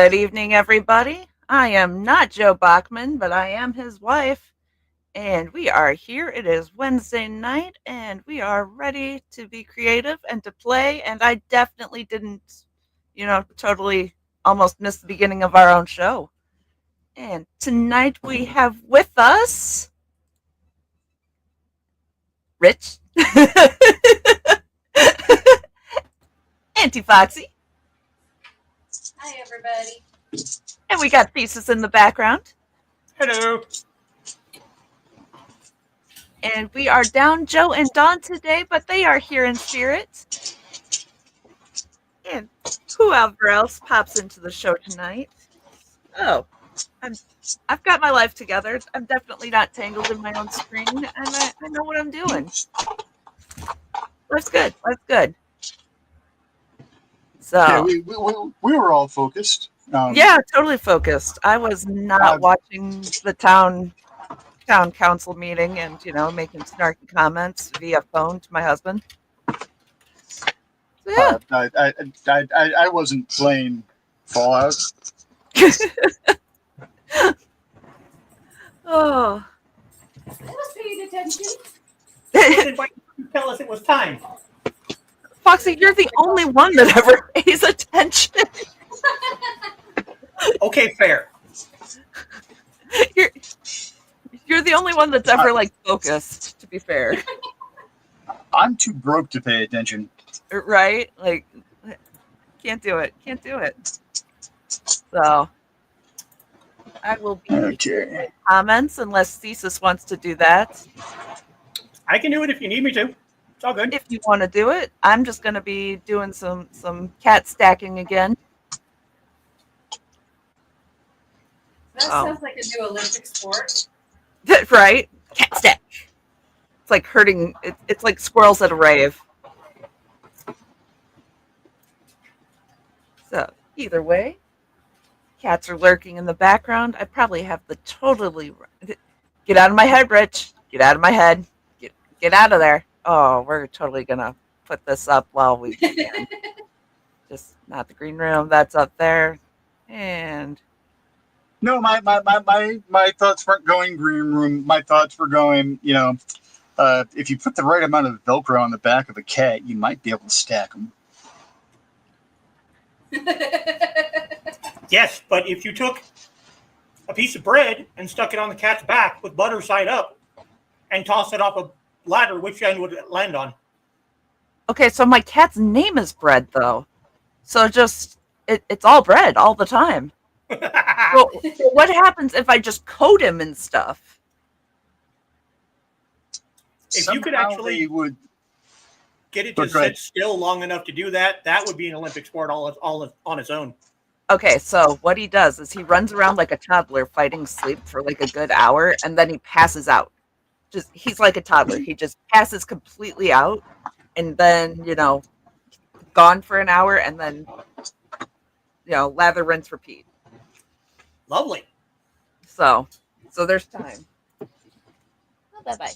Good evening, everybody. I am not Joe Bachman, but I am his wife, and we are here. It is Wednesday night, and we are ready to be creative and to play. And I definitely didn't, totally almost miss the beginning of our own show. And tonight we have with us Rich, Auntie Foxy, Hi, everybody. and we got Thesis in the background. Hello. And we are down Joe and Dawn today, but they are here in spirit. And whoever else pops into the show tonight. Oh, I've got my life together. I'm definitely not tangled in my own screen, and I know what I'm doing. Life's good. Life's good. So Yeah, we were all focused. yeah, totally focused. I was not watching the town council meeting and making snarky comments via phone to my husband. So, yeah. I wasn't playing Fallout. Oh. I was paying attention. Why didn't you tell us it was time? Foxy, you're the only one that ever pays attention. Okay, fair. You're the only one that's ever focused, to be fair. I'm too broke to pay attention. Right? Can't do it. Can't do it. So I will be Okay. comments unless Thesis wants to do that. I can do it if you need me to. It's all good. If you want to do it, I'm just going to be doing some cat stacking again. That sounds like a new Olympic sport. Right? Cat stack. It's like herding. It's like squirrels at a rave. So either way, cats are lurking in the background. I probably have the totally. Get out of my head, Rich. Get out of my head. Get out of there. Oh, we're totally gonna put this up while we can. Just not the green room. That's up there. And No, my thoughts weren't going green room. My thoughts were going, if you put the right amount of Velcro on the back of a cat, you might be able to stack them. Yes, but if you took a piece of bread and stuck it on the cat's back with butter side up and tossed it off a ladder, which end would it land on? okay, so my cat's name is Bread, though. So just it's all bread all the time. So what happens if I just coat him and stuff? If you could actually get it to sit still long enough to do that, that would be an Olympic sport all on its own. Okay, so what he does is he runs around like a toddler fighting sleep for like a good hour, and then he passes out. He's like a toddler. He just passes completely out, and then gone for an hour, and then lather, rinse, repeat. Lovely. So there's time. Oh, bye.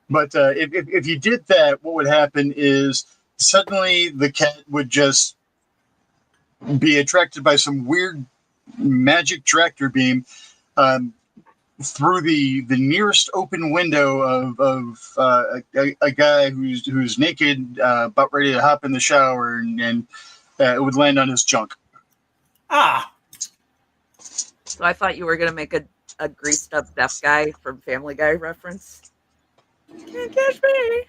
But if you did that, what would happen is suddenly the cat would just be attracted by some weird magic tractor beam through the nearest open window of a guy who's naked, about ready to hop in the shower, and it would land on his junk. Ah. So I thought you were going to make a greased up deaf guy from Family Guy reference. Can't catch me.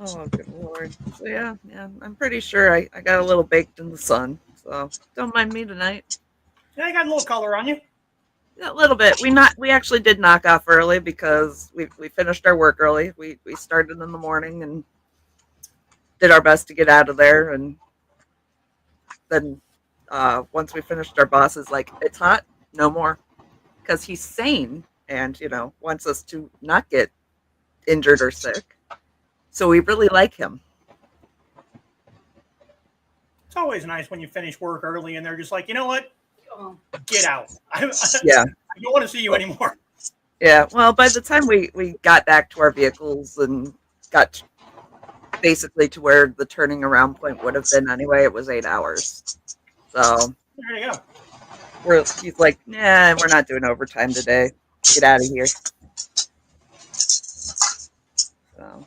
Oh, good Lord. So yeah, I'm pretty sure I got a little baked in the sun. So don't mind me tonight. Yeah, I got a little color on you. Yeah, a little bit. We actually did knock off early because we finished our work early. We started in the morning and did our best to get out of there. And then once we finished, our boss is like, "It's hot, no more," because he's sane and wants us to not get injured or sick. So we really like him. It's always nice when you finish work early and they're just like, you know what? Get out. Yeah. I don't want to see you anymore. Yeah. Well, by the time we got back to our vehicles and got basically to where the turning around point would have been anyway. It was 8 hours. So There you go. he's like, nah, we're not doing overtime today. Get out of here. So,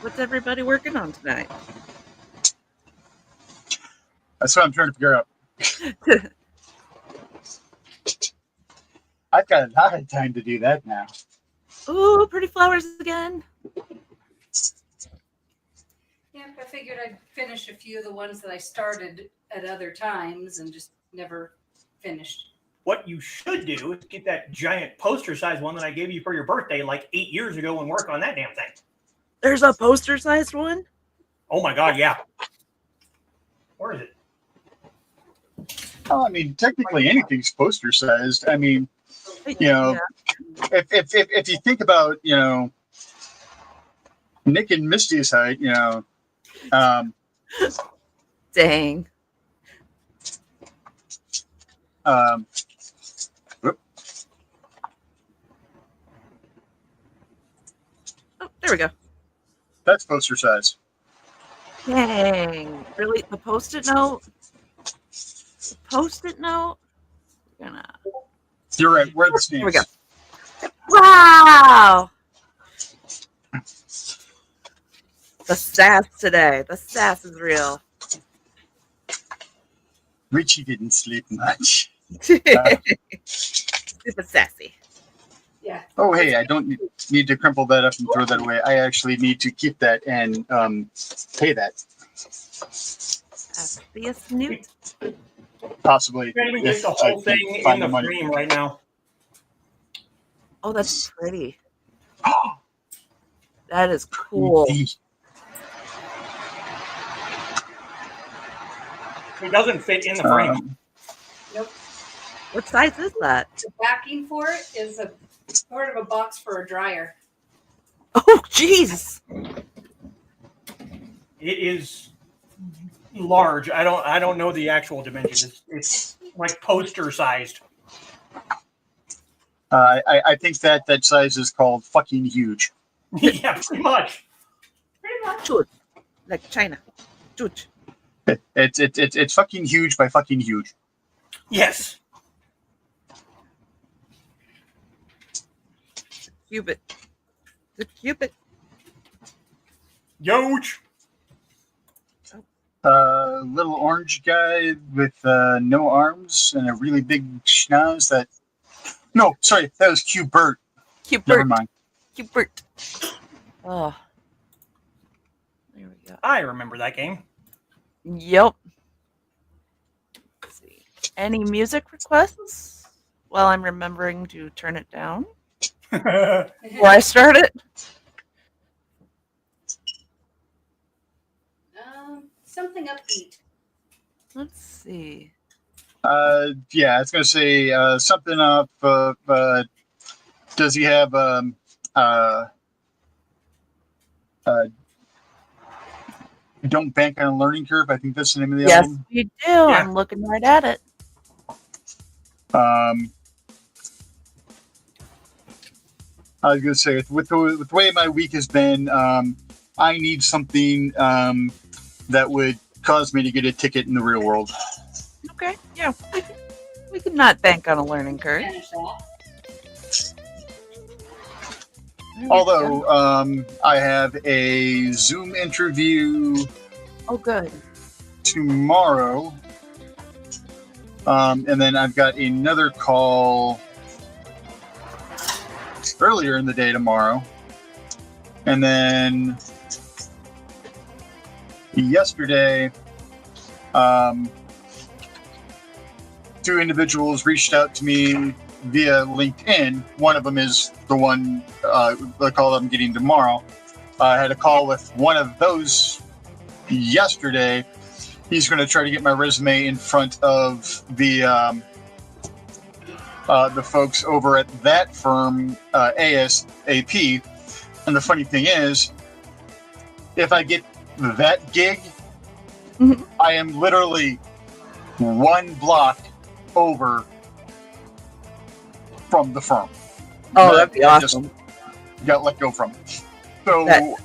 what's everybody working on tonight? That's what I'm trying to figure out. I've got a lot of time to do that now. Ooh, pretty flowers again. Yeah, I figured I'd finish a few of the ones that I started at other times and just never finished. What you should do is get that giant poster-sized one that I gave you for your birthday like 8 years ago and work on that damn thing. There's a poster-sized one? Oh my God, yeah. Where is it? Oh, I mean, technically anything's poster sized. I mean, you know, if you think about, you know, Nick and Misty's height, you know, Dang. whoop, Oh, there we go. that's poster size. Dang. Really? The post-it note? The post-it note? We're gonna... You're right. Where are the stamps? Here we go. Wow! The sass today. The sass is real. Richie didn't sleep much. Super sassy. Yeah. Oh, hey, I don't need to crumple that up and throw that away. I actually need to keep that and pay that. Be a snoot. Possibly. Can't even get if the I whole can thing find in the the money. frame right now. Oh, that's pretty. That is cool. It doesn't fit in the frame. Nope. What size is that? The backing for it is a sort of a box for a dryer. Oh, jeez. It is large. I don't know the actual dimensions. It's like poster sized. I think that size is called fucking huge. Yeah, pretty much. Pretty much. Huge. Like China. Huge. It's fucking huge by fucking huge. Yes. Cupid. The Cupid. Huge. Little orange guy with no arms and a really big schnoz that... No, sorry, that was Q-Bert. Never Cupid. mind. Cupid. Oh. There we go. I remember that game. Yep. Let's see. Any music requests? While I'm remembering to turn it down before I start it. Something upbeat. Let's see. Yeah, I was gonna say something up. Does he have Don't Bank on a Learning Curve? I think that's the name of the Yes, album. we do. I'm looking right at it. I was gonna say with the way my week has been, I need something that would cause me to get a ticket in the real world. Okay. Yeah. We could not bank on a learning curve. Finish that. There we go. Although I have a Zoom interview Oh, good. tomorrow, and then I've got another call earlier in the day tomorrow, and then yesterday, two individuals reached out to me via LinkedIn. One of them is the one the call I'm getting tomorrow. I had a call with one of those yesterday. He's going to try to get my resume in front of the folks over at that firm ASAP. And the funny thing is, if I get that gig, I am literally one block over from the firm. Oh, that'd be I just awesome. got let go from. So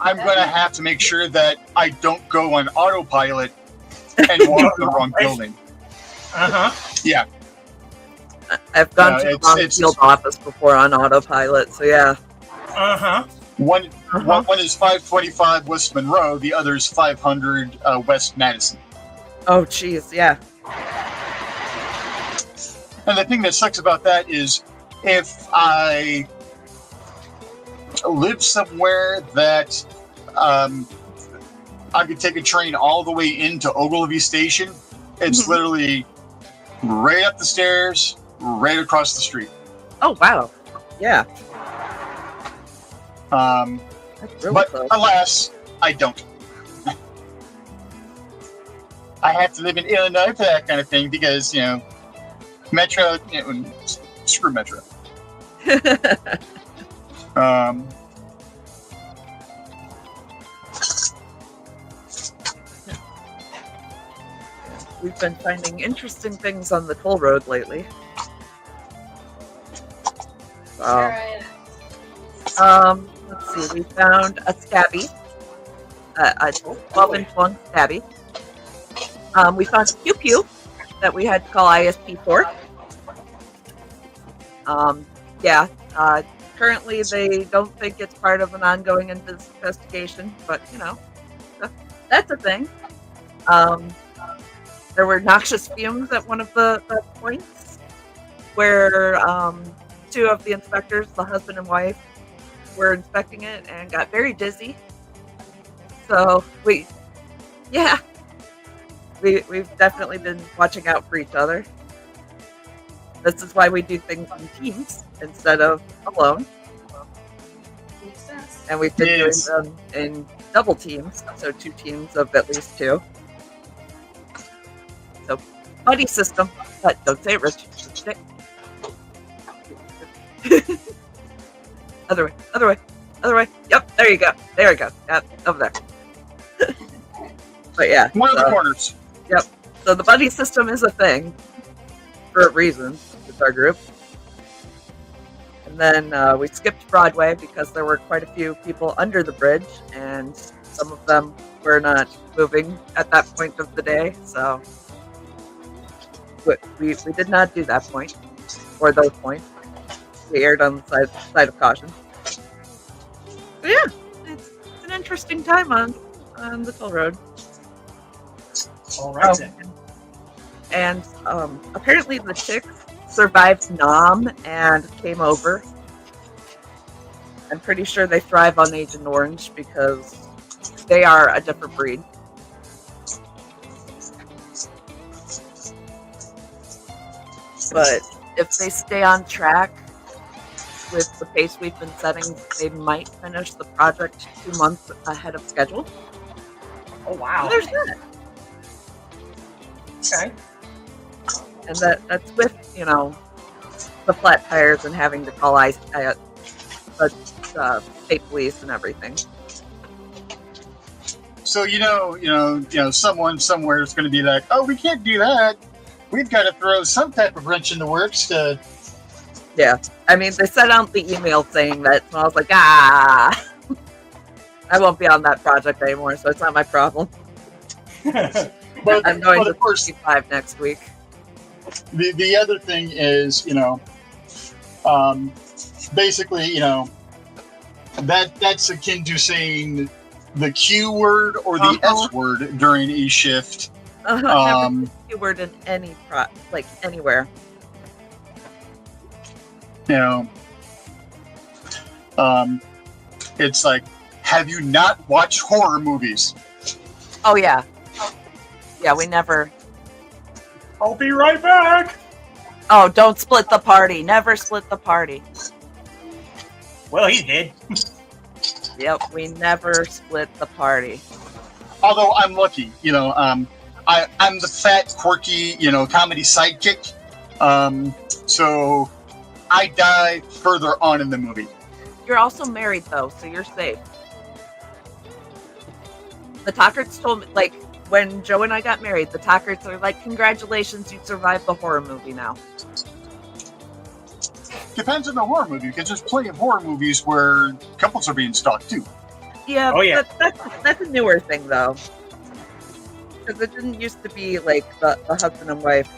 I'm going to have to make sure that I don't go on autopilot and walk the wrong building. Yeah. I've gone to the wrong field office before on autopilot, so yeah. One is 525 West Monroe, the other is 500 West Madison. Oh, jeez, yeah. And the thing that sucks about that is if I live somewhere that I could take a train all the way into Ogilvy Station, it's literally right up the stairs, right across the street. Oh, wow. Yeah. That's really But close. alas, I don't. I have to live in Illinois for that kind of thing because, Metro, screw Metro. We've been finding interesting things on the toll road lately. Let's see. We found a Stabby, a 12-inch long Stabby. We found a Pew Pew that we had to call ISP for. Currently they don't think it's part of an ongoing investigation, but that's a thing. There were noxious fumes at one of the points where two of the inspectors, the husband and wife, were inspecting it and got very dizzy. So we've definitely been watching out for each other. This is why we do things in teams instead of alone. Makes sense. And we've been doing them in double teams, so 2 teams of at least 2. So, buddy system, but don't say it, Rich. Say it. Other way. Yep, there you go. There we go. Yep, over there. But yeah. One of the corners. Yep. So the buddy system is a thing for a reason with our group. And then we skipped Broadway because there were quite a few people under the bridge, and some of them were not moving at that point of the day. So we did not do that point or those points. We erred on the side of caution. But yeah, it's an interesting time on the toll road. All right. Then. And apparently the chicks survived Nom and came over. I'm pretty sure they thrive on Agent Orange because they are a different breed. But if they stay on track with the pace we've been setting, they might finish the project 2 months ahead of schedule. Oh, wow. So there's that. Okay. And that's with, the flat tires and having to call state police and everything. So someone somewhere is going to be like, "Oh, we can't do that. We've got to throw some type of wrench in the works to." Yeah, I mean, they sent out the email saying that, and I was like, I won't be on that project anymore, so it's not my problem. But I'm going to of course, 65 next week. the other thing is, basically, that's akin to saying the Q word or the S word during a shift. Never Q word in any anywhere. It's like, have you not watched horror movies? Oh yeah, yeah. We never. I'll be right back. Oh, don't split the party. Never split the party. Well, he did. Yep, we never split the party. Although I'm lucky, I'm the fat, quirky, comedy sidekick. So I die further on in the movie. You're also married though, so you're safe. The Tockarts told me, when Joe and I got married, the Tockarts are like, "Congratulations, you survived the horror movie now." Depends on the horror movie, because there's plenty of horror movies where couples are being stalked too. Yeah, Oh, yeah. that's a newer thing though, because it didn't used to be like the husband and wife.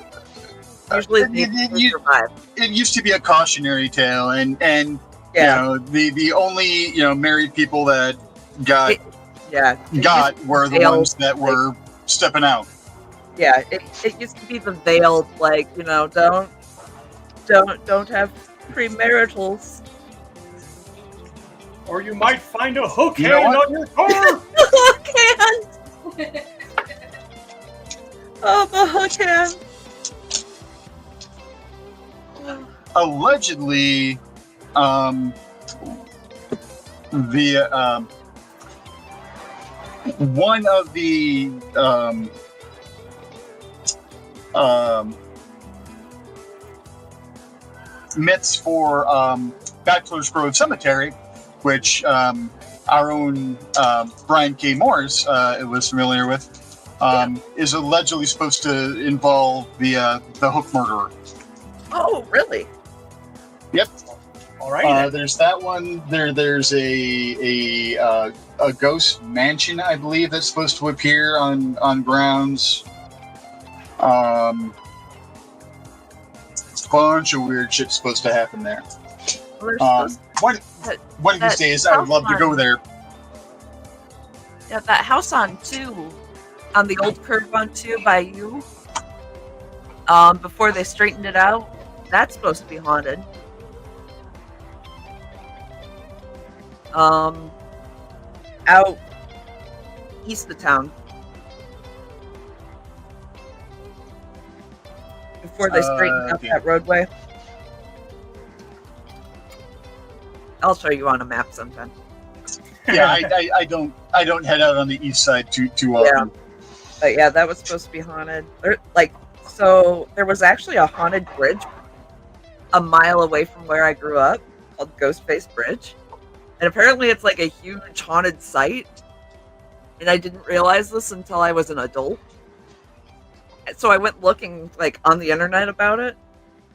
Usually they survive. It used to be a cautionary tale, and Yeah, the only married people that got It- yeah. It got used to were be the veiled, ones that were stepping out. yeah, it used to be the veiled, like, don't have premaritals. Or you might find a hook You know hand what? on your car. Hook hand. Oh, the hook hand. Allegedly, the one of the myths for Bachelor's Grove Cemetery, which our own Brian K. Morris was familiar with, is allegedly supposed to involve the Hook murderer. Oh, really? Yep. All right. There's that one. There's a ghost mansion, I believe, that's supposed to appear on grounds. Bunch of weird shit's supposed to happen there. Well, One of that these days, I would love to go there. yeah, that house on 2, on the old curve on 2 by you, before they straightened it out, that's supposed to be haunted. Out east of town. Before they straightened out Okay. that roadway. I'll show you on a map sometime. Yeah, I don't head out on the east side too often. But yeah, that was supposed to be haunted. So there was actually a haunted bridge a mile away from where I grew up called Ghostface Bridge. And apparently it's like a huge haunted site. And I didn't realize this until I was an adult. So I went looking like on the internet about it.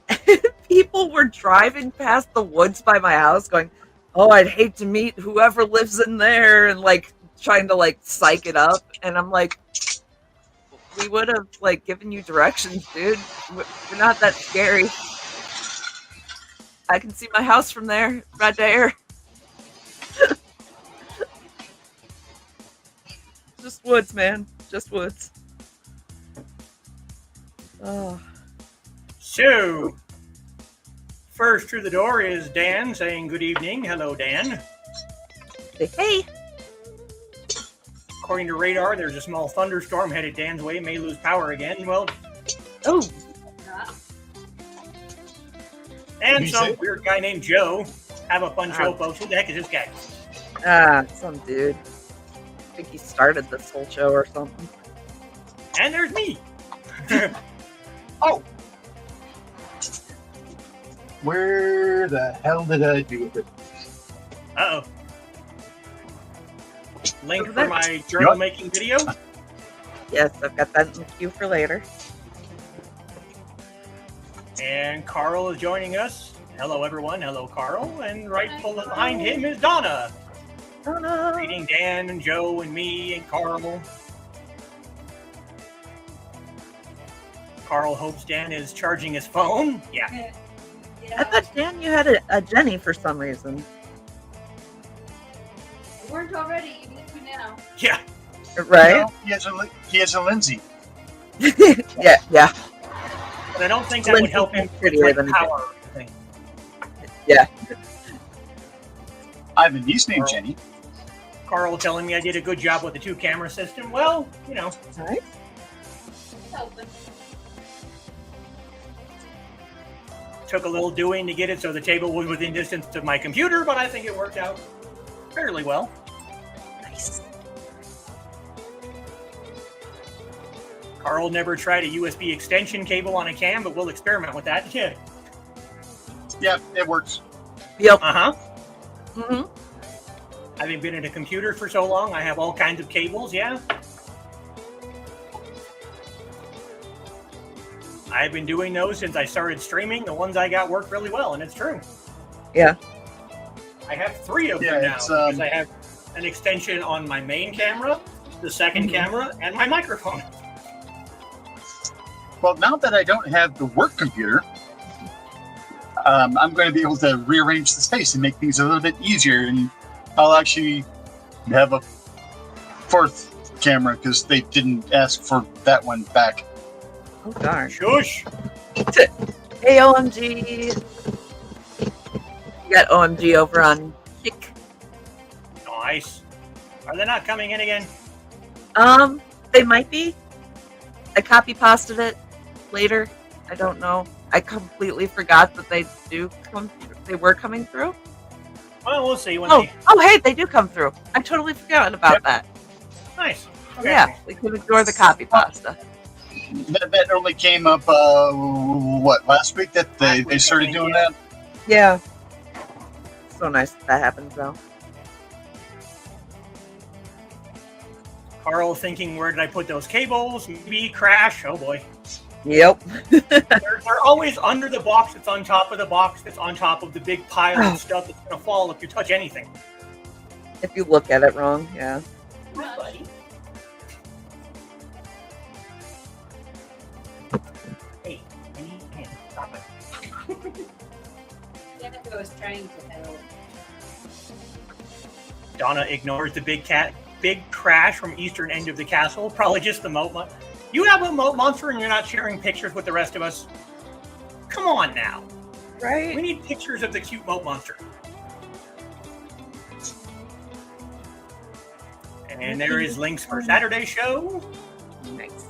And people were driving past the woods by my house going, "Oh, I'd hate to meet whoever lives in there," and like trying to like psych it up. And I'm like, we would have like given you directions, dude. We're not that scary. I can see my house from there, right there. Just woods, man. Just woods. Oh. So, first through the door is Dan saying good evening. Hello, Dan. Hey. According to radar, there's a small thunderstorm headed Dan's way. May lose power again. Well, Oh. and you some say? weird guy named Joe. Have a fun show, Ah. folks. Who the heck is this guy? Some dude. I think he started this whole show or something. And there's me. Oh, where the hell did I do with it? Uh-oh. Link Over for there. my journal making video. Yes, I've got that in the queue for later. And Carl is joining us. Hello, everyone. Hello, Carl. And right behind him is Donna. Oh no. Greeting Dan and Joe and me and Carl. Carl hopes Dan is charging his phone. Yeah. I thought, Dan, you had a Jenny for some reason. You weren't already, you need to now. Yeah. Right? No, he has a Lindsay. yeah. But I don't think that would help him with Prettier like than- power thing. I have a niece named Jenny. Carl telling me I did a good job with the 2-camera system. Well, you know. Right? It's open. Took a little doing to get it so the table was within distance of my computer, but I think it worked out fairly well. Nice. Carl never tried a USB extension cable on a cam, but we'll experiment with that. Yeah. Yeah, it works. Yep. Uh-huh. Mm-hmm. Having been in a computer for so long, I have all kinds of cables, yeah. I've been doing those since I started streaming. The ones I got work really well, and it's true. Yeah. I have 3 of Yeah, them now it's, because I an extension on my main camera, the second camera, and my microphone. Well, now that I don't have the work computer, I'm going to be able to rearrange the space and make things a little bit easier. And I'll actually have a fourth camera because they didn't ask for that one back. Oh darn. Shush! Hey OMG. You got OMG over on Kick. Nice. Are they not coming in again? They might be. I copy pasted it later. I don't know. I completely forgot that they do come. They were coming through. Well, we'll see when Oh, they. oh, hey, they do come through. I totally forgot about that. Nice. Okay. Yeah, we can ignore the copy pasta. That only came up, last week that they started doing that? Yeah. So nice that happens though. Carl thinking, where did I put those cables? Maybe crash. Oh boy. Yep. They're always under the box that's on top of the box that's on top of the big pile of stuff that's going to fall if you touch anything. If you look at it wrong, yeah. Hi, buddy. Hey, I need a hand. Stop it. I was trying to help. Donna ignores the big crash from eastern end of the castle. Probably just the moat monster. You have a moat monster and you're not sharing pictures with the rest of us? Come on now. We Right? need pictures of the cute moat monster. And there is links for Saturday's show. Nice.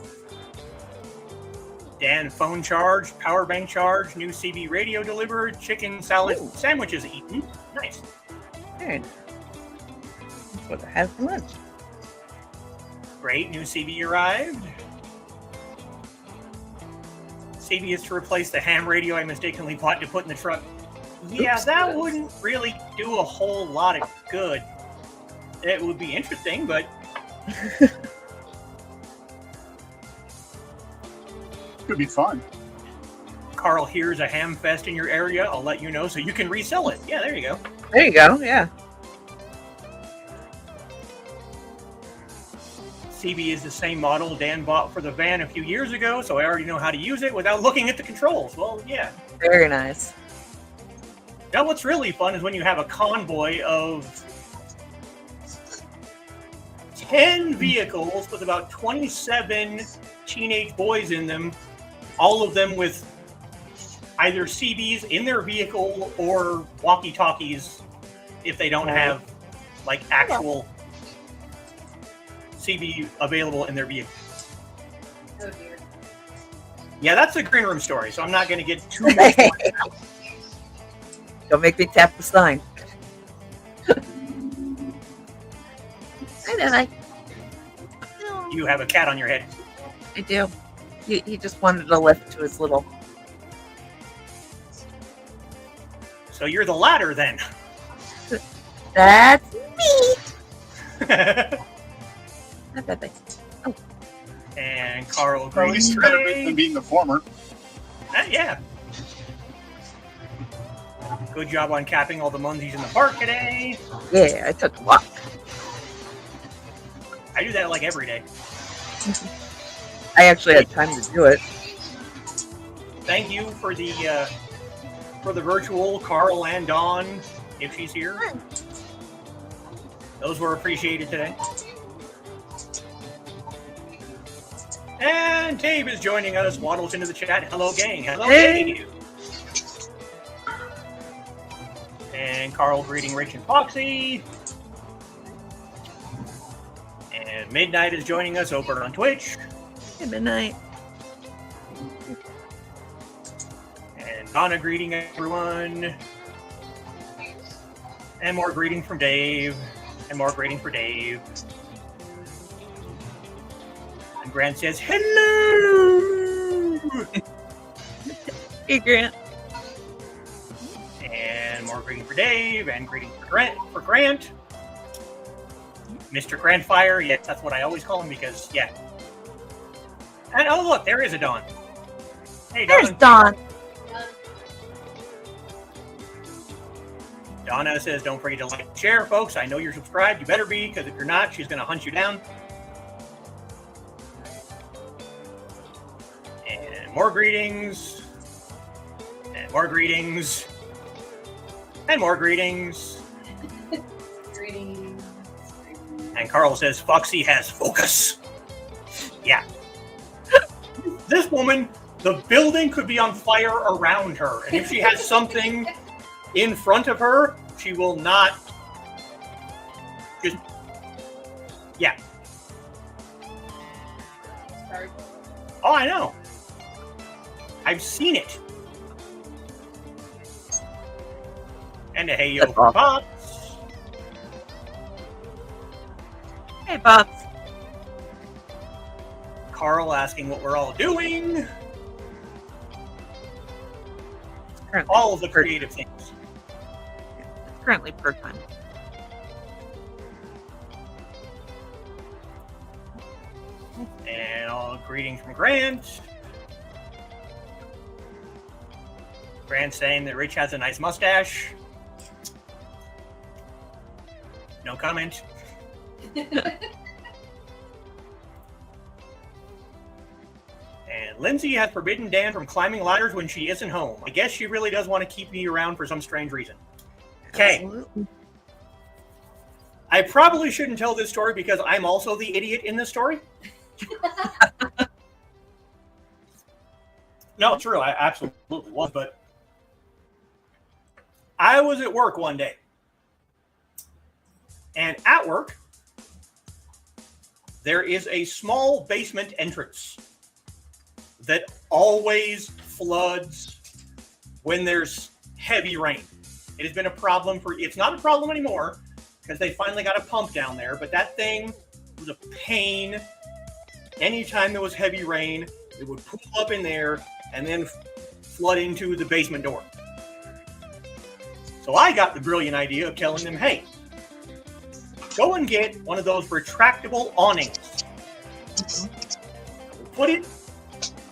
Dan phone charge, power bank charge, new CB radio delivered, chicken salad Ooh. sandwiches eaten. Nice. Very nice. That's what I had for lunch. Great, new CB arrived. CB is to replace the ham radio I mistakenly bought to put in the truck. Yeah, Oops. that wouldn't really do a whole lot of good. It would be interesting, but Could be fun. Carl hears a ham fest in your area. I'll let you know so you can resell it. Yeah, there you go. There you go, yeah. CB is the same model Dan bought for the van a few years ago, so I already know how to use it without looking at the controls. Well, yeah. Very nice. Now, what's really fun is when you have a convoy of 10 vehicles with about 27 teenage boys in them, all of them with either CBs in their vehicle or walkie-talkies if they don't have, like, actual CB available in their vehicle. Oh dear. Yeah, that's a green room story, so I'm not going to get too much more into that. Don't make me tap the sign. Hi, Dad. You have a cat on your head. I do. He just wanted a lift to his little. So you're the ladder, then. That's me. Hi, Bebe. And Carl Or at least better Green. than being the former. Yeah. Good job on capping all the munsies in the park today. Yeah, I took a walk. I do that like every day. I actually had time to do it. Thank you for the virtual Carl and Dawn, if she's here. Those were appreciated today. And Dave is joining us, waddles into the chat. Hello, gang. Hello, Hey. Dave. And Carl greeting Rich and Foxy. And Midnight is joining us over on Twitch. Good midnight. And Donna greeting everyone. And more greeting from Dave. And more greeting for Dave. And Grant says, hello! Hey, Grant. And more greeting for Dave. And greeting for Grant. Mr. Grandfire. Yes, that's what I always call him because, yeah. And oh, look, there is a Dawn. Hey, There's Dawn. Dawn. Donna says, don't forget to like and share, folks. I know you're subscribed. You better be, because if you're not, she's going to hunt you down. And more greetings. And more greetings. And more greetings. Greetings. And Carl says, Foxy has focus. Yeah. This woman, the building could be on fire around her. And if she has something in front of her, she will not just, yeah. Sorry. Oh, I know. I've seen it. And a hey yo for Pops. Hey, Pops. Carl asking what we're all doing. Currently, All of the creative things. it's currently per time. And all greetings from Grant. Grant saying that Rich has a nice mustache. No comment. And Lindsay has forbidden Dan from climbing ladders when she isn't home. I guess she really does want to keep me around for some strange reason. Okay. Absolutely. I probably shouldn't tell this story because I'm also the idiot in this story. No, it's true. I absolutely was. But I was at work one day. And at work, there is a small basement entrance that always floods when there's heavy rain. It has been a problem it's not a problem anymore because they finally got a pump down there, but that thing was a pain. Anytime there was heavy rain, it would pool up in there and then flood into the basement door. So I got the brilliant idea of telling them, hey, go and get one of those retractable awnings. Put it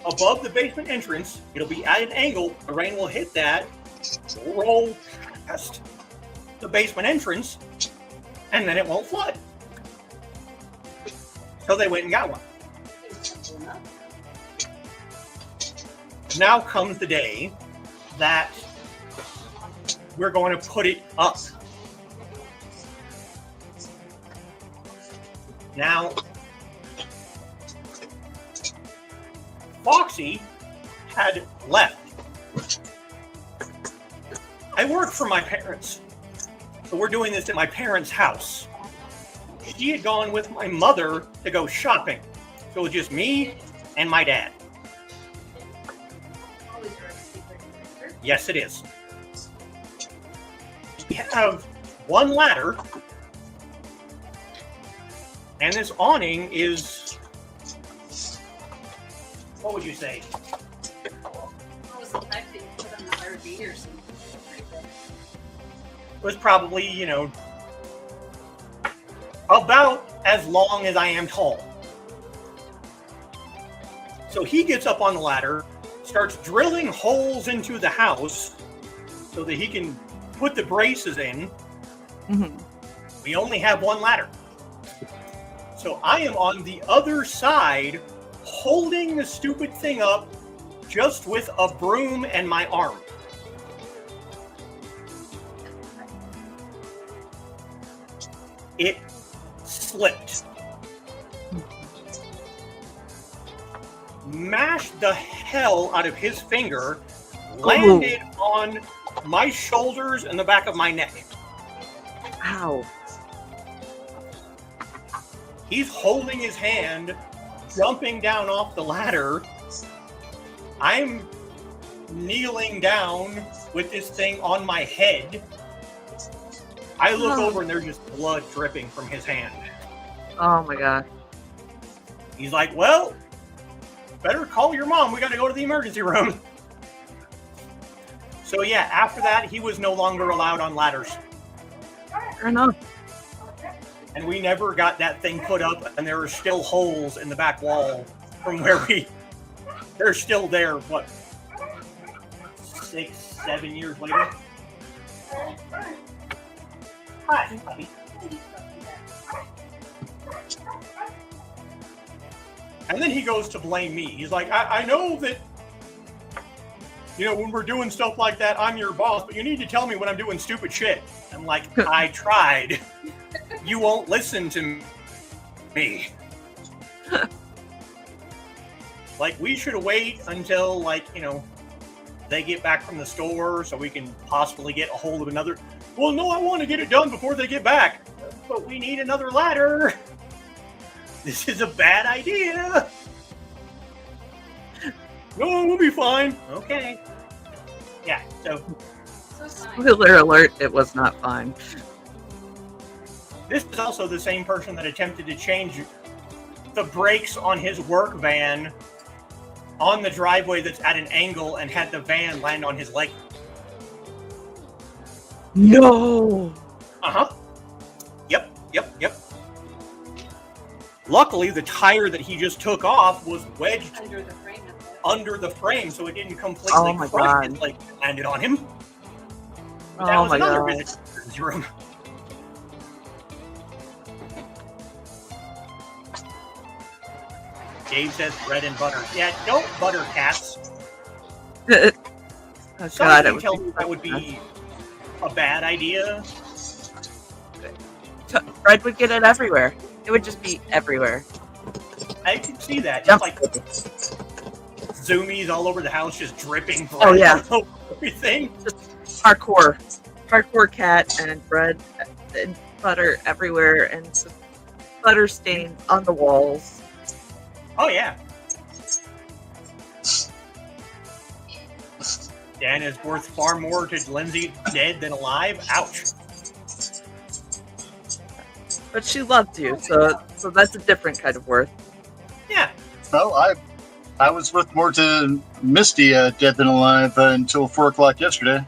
above the basement entrance. It'll be at an angle. The rain will hit that, roll past the basement entrance, and then it won't flood. So they went and got one. Now comes the day that we're going to put it up. Now, Foxy had left. I work for my parents, so we're doing this at my parents' house. She had gone with my mother to go shopping, so it was just me and my dad. Yes, it is. We have one ladder, and this awning is, what would you say? What was the type that you put on the RV or something? It was probably, about as long as I am tall. So he gets up on the ladder, starts drilling holes into the house so that he can put the braces in. Mm-hmm. We only have one ladder. So I am on the other side holding the stupid thing up just with a broom and my arm. It slipped. Mashed the hell out of his finger, landed on my shoulders and the back of my neck. Ow. He's holding his hand, jumping down off the ladder. I'm kneeling down with this thing on my head. I look over and there's just blood dripping from his hand. Oh my god. He's like, well, better call your mom. We got to go to the emergency room. So yeah, after that, he was no longer allowed on ladders. Fair enough. And we never got that thing put up, and there are still holes in the back wall from where they're still there, what, 6, 7 years later? Hi, puppy. And then he goes to blame me. He's like, I know that, when we're doing stuff like that, I'm your boss, but you need to tell me when I'm doing stupid shit. I'm like, I tried. You won't listen to me. Like, we should wait until, they get back from the store so we can possibly get a hold of another. Well, no, I want to get it done before they get back. But we need another ladder. This is a bad idea. No, we'll be fine. Okay. Yeah, so. Spoiler alert, it was not fine. This is also the same person that attempted to change the brakes on his work van on the driveway that's at an angle and had the van land on his leg. No! Uh-huh. Yep. Luckily, the tire that he just took off was wedged under the frame, so it didn't completely crush his leg and landed on him. But that was another visit to his room. Dave says bread and butter. Yeah, don't butter cats. Oh, God, Something tells me that would be a bad idea. Bread would get it everywhere. It would just be everywhere. I can see that. Yep. Just like zoomies all over the house, just dripping bread Oh, yeah. all over everything. Just hardcore cat and bread and butter everywhere and some butter stains on the walls. Oh, yeah. Dan is worth far more to Lindsay dead than alive. Ouch. But she loved you, so that's a different kind of worth. Yeah. Well, I was worth more to Misty dead than alive until 4 o'clock yesterday.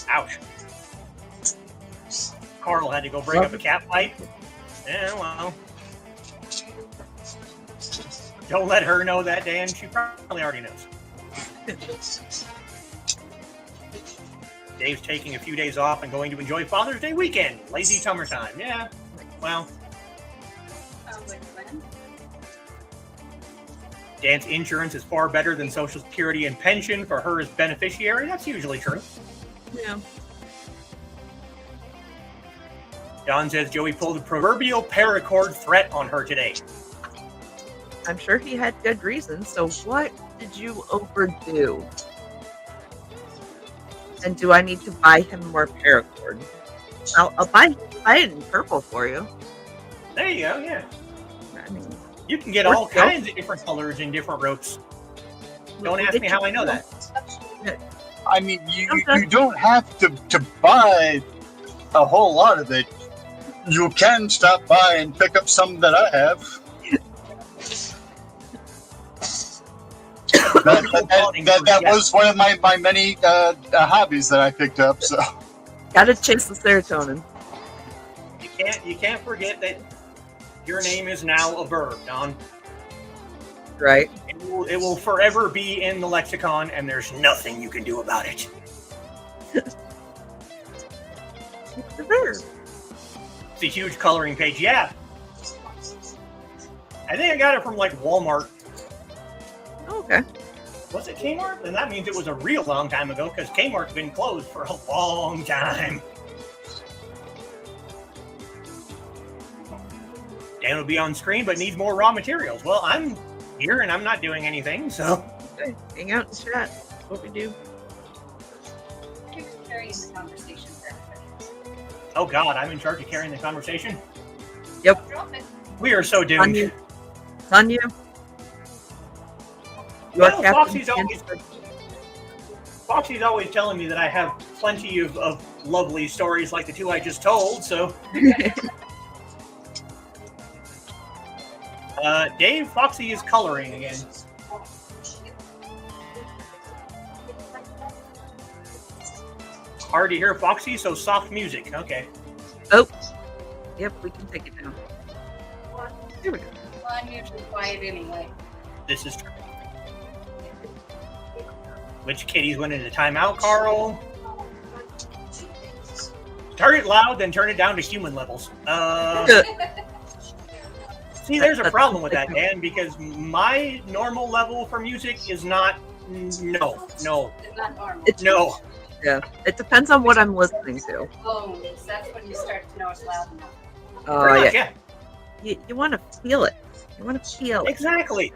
Ouch. Carl had to go break up a cat fight. Yeah, well. Don't let her know that, Dan. She probably already knows. Dave's taking a few days off and going to enjoy Father's Day weekend. Lazy summertime. Yeah. Well. Sounds like fun. Dan's insurance is far better than Social Security and pension for her as beneficiary. That's usually true. Yeah. Don says Joey pulled a proverbial paracord threat on her today. I'm sure he had good reasons, so what did you overdo? And do I need to buy him more paracord? I'll buy it in purple for you. There you go, yeah. I mean, You can get all kinds of different colors in different ropes. Don't ask me how I know that. I mean, you don't have to buy a whole lot of it. You can stop by and pick up some that I have. That was one of my many hobbies that I picked up. So gotta chase the serotonin. You can't forget that your name is now a verb, Don. Right. It will forever be in the lexicon, and there's nothing you can do about it. It's the verb. It's a huge coloring page. Yeah. I think I got it from Walmart. Okay. Was it Kmart? Then that means it was a real long time ago, because Kmart's been closed for a long time. Dan will be on screen, but needs more raw materials. Well, I'm here and I'm not doing anything, so. Okay. Hang out and chat. That's what we do. You're carrying the conversation for everybody. Oh God, I'm in charge of carrying the conversation. Yep. Drop it. We are so On doomed. you. It's on you. You are Well, Captain Foxy's always telling me that I have plenty of lovely stories like the two I just told, so. Dave, Foxy is coloring again. Hard to hear Foxy, so soft music. Okay. Oh. Yep, we can take it down. Here we go. Well, I'm usually quiet anyway. This is true. Which kitties went into timeout, Carl? Turn it loud, then turn it down to human levels. See, there's a problem with that, Dan, because my normal level for music is not. No. It's not normal. No. Yeah, it depends on what I'm listening to. Oh, that's when you start to know it's loud enough. Oh Pretty much, yeah, you want to feel it. You want to feel it. Exactly.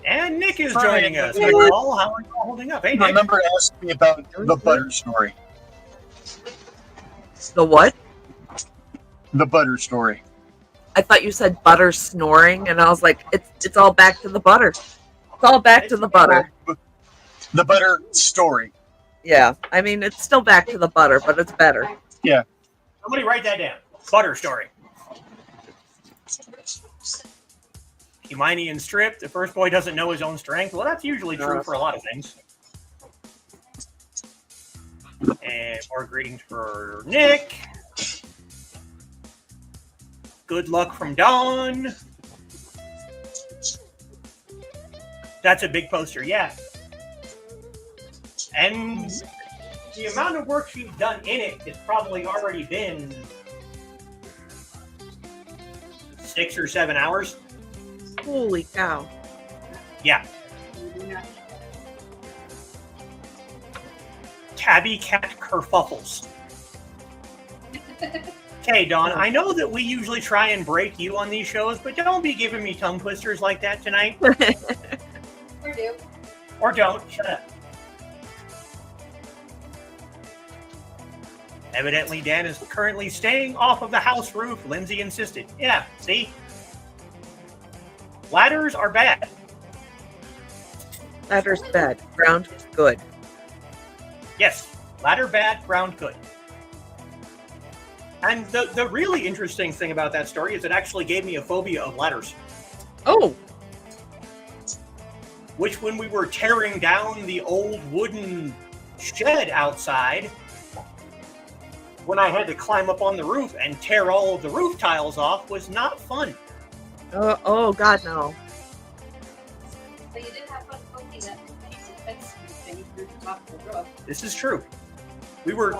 And Nick is Hi. joining us. Hey, Hey, Nick. Paul, how are you holding up? Hey, I Nick. remember asking me about the butter story. The what? The butter story. I thought you said butter snoring, and I was like, it's all back to the butter. It's all back to the butter. The butter story. Yeah, I mean, it's still back to the butter, but it's better. Somebody write that down. Butter story. Hermione and Strip, the first boy doesn't know his own strength. Well, that's usually true for a lot of things. And more greetings for Nick. Good luck from Dawn. That's a big poster, yeah. And the amount of work she's done in it has probably already been 6 or 7 hours. Holy cow! Yeah. Tabby cat kerfuffles. Okay, Dawn, I know that we usually try and break you on these shows, but don't be giving me tongue twisters like that tonight. Or do. Or don't. Shut up. Evidently, Dan is currently staying off of the house roof, Lindsay insisted. Yeah, see? Ladders are bad. Ladder's bad. Ground good. Yes, ladder bad, ground good. And the really interesting thing about that story is it actually gave me a phobia of ladders. Oh, Which, when we were tearing down the old wooden shed outside, when I had to climb up on the roof and tear all of the roof tiles off, was not fun. oh God, no. But you did have fun poking that piece of fence thing through the top of the roof. This is true. We were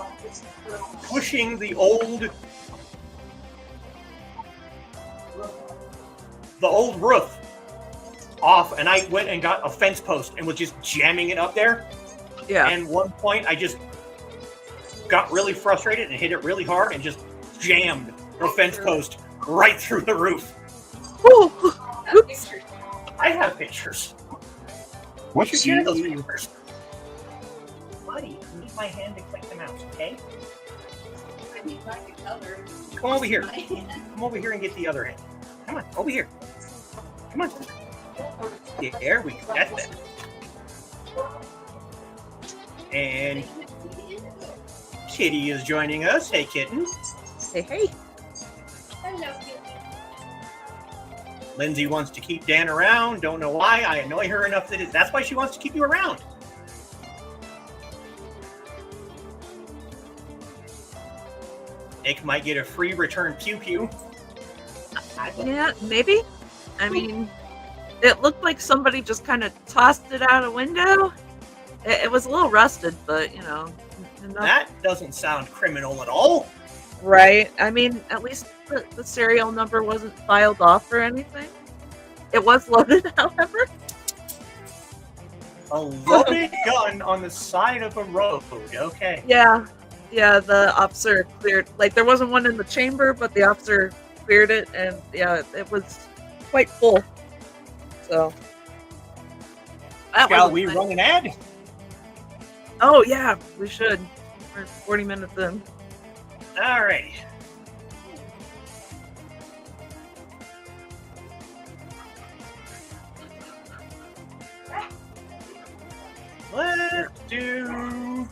pushing the old roof off, and I went and got a fence post and was just jamming it up there. Yeah. And one point I just got really frustrated and hit it really hard and just jammed the fence post right through the roof. Ooh. I have pictures. I have pictures. What's You should share those pictures. Buddy, I need my hand to click the mouse, okay? I need my color. Come over here. Come over here and get the other hand. Come on, over here. Come on. There we go. That's better. And Kitty is joining us. Hey, kitten. Hey. Hello, Kitty. Lindsay wants to keep Dan around. Don't know why. I annoy her enough that's why she wants to keep you around. Nick might get a free return pew pew. Yeah, maybe. I mean, it looked like somebody just kind of tossed it out a window. It was a little rusted, but enough. That doesn't sound criminal at all. Right. I mean, at least the serial number wasn't filed off or anything. It was loaded, however. A loaded gun on the side of a road. Okay. Yeah, the officer cleared. Like, there wasn't one in the chamber, but the officer cleared it, and yeah, it was quite full. So. Shall we run an ad? Oh, yeah, we should. We're 40 minutes in. All right. Let's do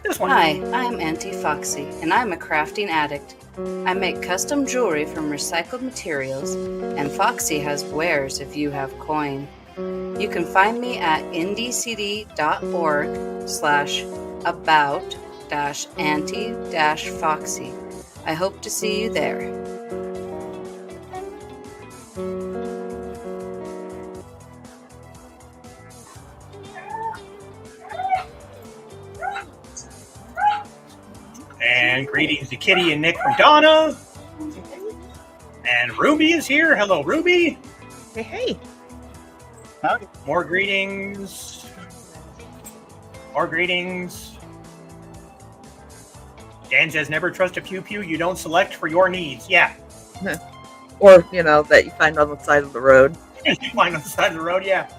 this one. Hi, I'm Auntie Foxy, and I'm a crafting addict. I make custom jewelry from recycled materials, and Foxy has wares if you have coin. You can find me at indiecd.org/about-auntie-foxy. I hope to see you there. And greetings to Kitty and Nick from Donna. And Ruby is here. Hello, Ruby. Hey, hey. Howdy. More greetings. More greetings. Dan says, never trust a pew pew you don't select for your needs. Yeah. Or, you know, that you find on the side of the road. You find on the side of the road, yeah.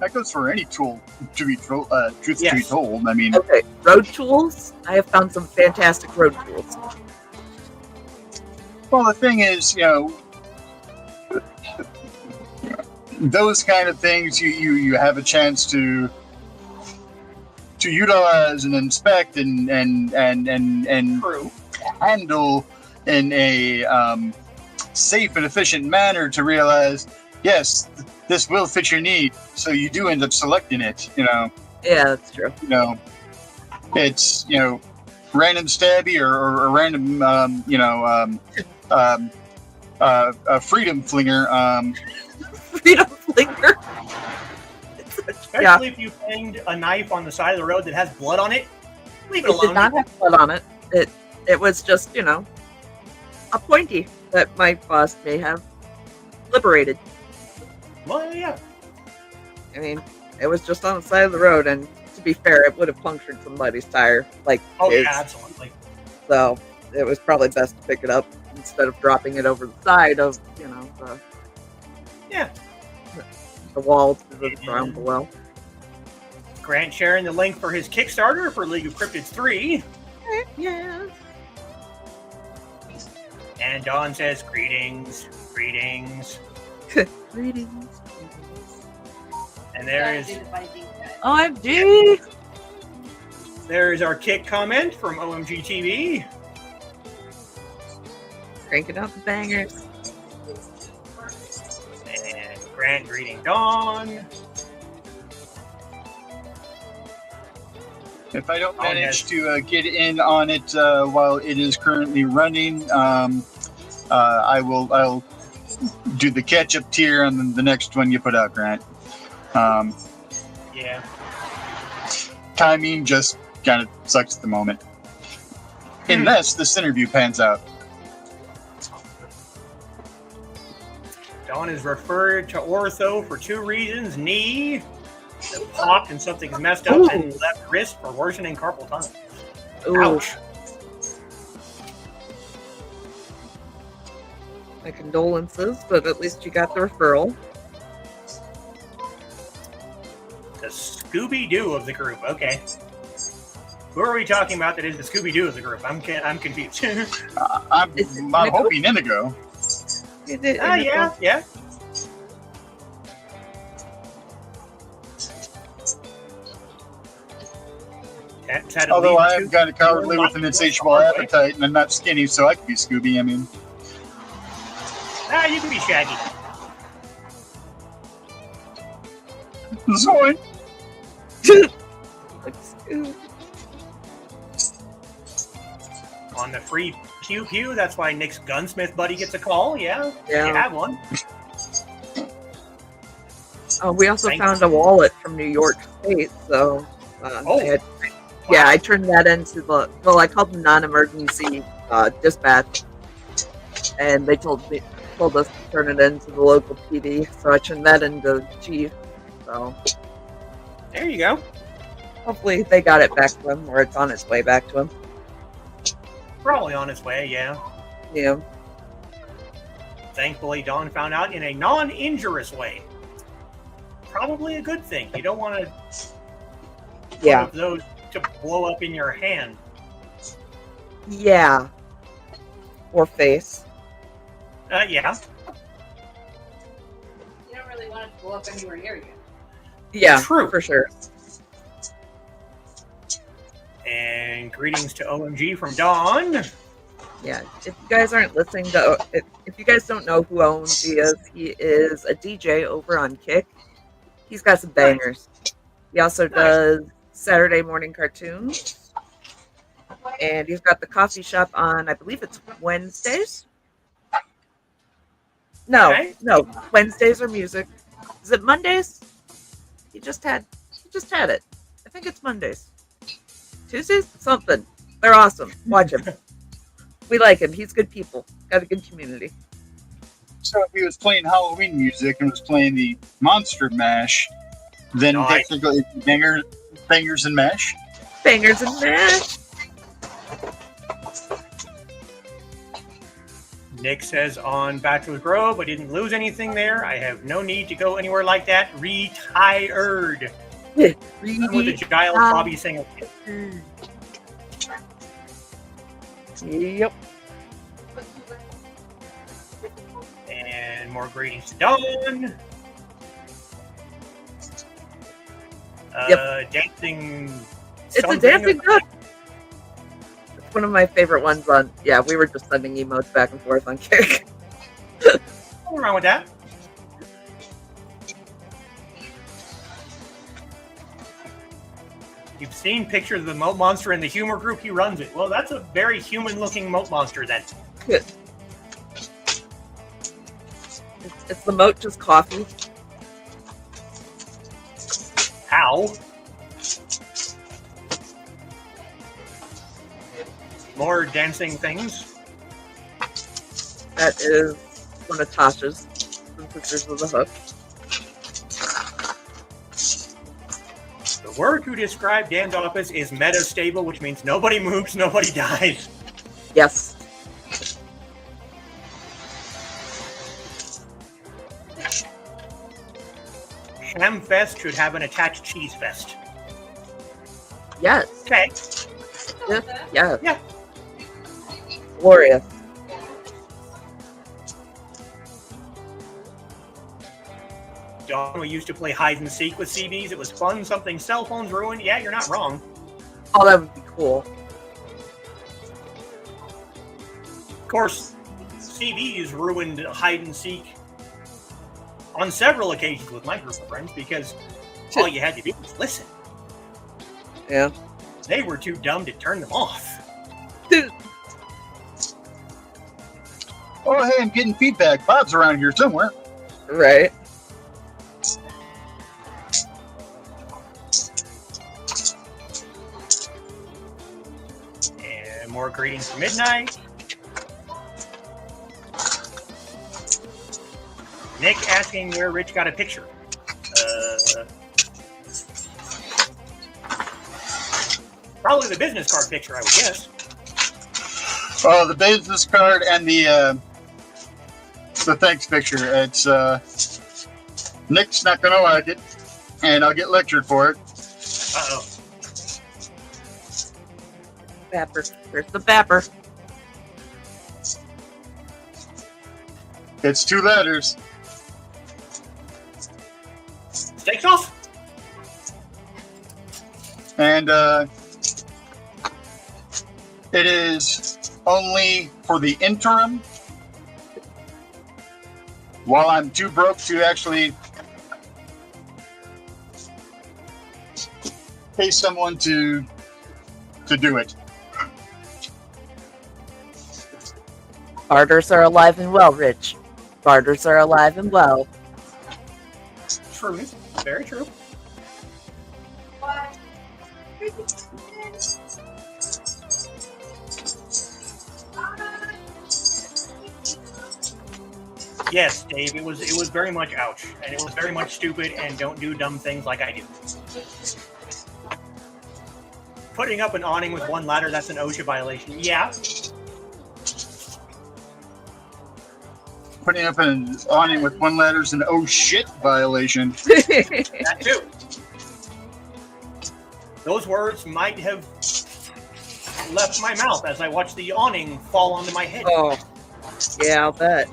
That goes for any tool, to be truth to be Yes. told. I mean, Okay, road tools. I have found some fantastic road tools. well, the thing is, you know, those kind of things you have a chance to utilize and inspect and True. handle in a safe and efficient manner to realize, yes, this will fit your need. So you do end up selecting it. You Yeah, that's true. know, it's random stabby or random a freedom flinger. Freedom flinger. Especially if you find a knife on the side of the road that has blood on it. Leave it It alone. did not have blood on it. It was just, you know, a pointy that my boss may have liberated. Well, yeah. I mean, it was just on the side of the road, and to be fair, it would have punctured somebody's tire, like Oh, his. yeah, absolutely. So it was probably best to pick it up instead of dropping it over the side of, you know, Yeah. the wall to the ground below. Grant sharing the link for his Kickstarter for League of Cryptids 3. Yeah. And Dawn says, greetings, greetings. Greetings. And there Gotta is do the Viking cut. OMG. there's our kick comment from OMG TV. Cranking out the bangers. And Grant greeting Dawn. If I don't Oh, manage yes. to get in on it while it is currently running, I'll do the catch-up tier and then the next one you put out, Grant. Yeah. Timing just kind of sucks at the moment, unless this interview pans out. Dawn is referred to ortho for two reasons: knee that popped and something's messed up, and left wrist for worsening carpal tunnel. Ooh, Ouch. my condolences, but at least you got the referral. The Scooby-Doo of the group. Okay. Who are we talking about that is the Scooby-Doo of the group? I'm confused. I'm Is it Indigo? hoping Indigo. You did- Yeah. That's had to Although lead I to- am kind of cowardly with an insatiable appetite, and I'm not skinny, so I could be Scooby. I mean, You can be Shaggy. Zoin. On the free Pew Pew, that's why Nick's gunsmith buddy gets a call. Yeah, Yeah. you have one. We also Thanks. found a wallet from New York State, so Oh. I turned that into I called them non-emergency dispatch, and they told us to turn it into the local PD, so I turned that into chief. So There you go. hopefully they got it back to him, or it's on its way back to him. Probably on its way, yeah. Yeah, Thankfully, Dawn found out in a non-injurious way. Probably a good thing. You don't want to yeah, those to blow up in your hand. yeah, or face. Yeah. You don't really want it to blow up anywhere near you. Yeah, True. for sure. And greetings to OMG from Dawn. Yeah, if you guys aren't listening to, if you guys don't know who OMG is, he is a DJ over on Kick. He's got some bangers. He also does Saturday morning cartoons, and he's got the coffee shop on, I believe it's Wednesdays. No, Okay. no, Wednesdays are music. Is it Mondays? He just had it. I think it's Mondays. Tuesdays? Something. They're awesome. Watch him. We like him. He's good people. Got a good community. So if he was playing Halloween music and was playing the Monster Mash, then Nice. technically Bangers and Mash. Bangers and mash. Nick says on Bachelor's Grove, I didn't lose anything there. I have no need to go anywhere like that. Retired. With the Giles Bobby singer. Yep. And more greetings to Dawn. Dancing. It's a something dancing or- duck. It's one of my favorite ones on. Yeah, we were just sending emotes back and forth on Kick. Nothing wrong with that. You've seen pictures of the moat monster in the humor group. He runs it. Well, that's a very human-looking moat monster then. It's the moat just coffee. How? More dancing things. That is one of Tasha's from Sisters of the Hook. The word to describe Dan's office is metastable, which means nobody moves, nobody dies. Yes. Hamfest should have an attached cheese fest. Yes. Okay. Yes. Yeah. Glorious. Dawn, we used to play hide and seek with CBs. It was fun. Something cell phones ruined. Yeah, you're not wrong. Oh, that would be cool. Of course, CBs ruined hide and seek on several occasions with my group of friends because all you had to do was listen. Yeah. They were too dumb to turn them off. Oh, hey, I'm getting feedback. Bob's around here somewhere. Right. And more greetings to midnight. Nick asking where Rich got a picture. Probably the business card picture, I would guess. Oh, the business card and the thanks picture. It's Nick's not gonna like it, and I'll get lectured for it. Uh-oh. Bapper. There's the bapper. It's 2 letters. Stakes off? And it is only for the interim while I'm too broke to actually pay someone to do it. Barters are alive and well, Rich. Barters are alive and well. True. Very true. Yes, Dave, it was very much ouch. And it was very much stupid and don't do dumb things like I do. Putting up an awning with one ladder, that's an OSHA violation. Yeah. Putting up an awning with 1 ladder is an oh shit violation. That too. Those words might have left my mouth as I watched the awning fall onto my head. Oh, yeah, I'll bet.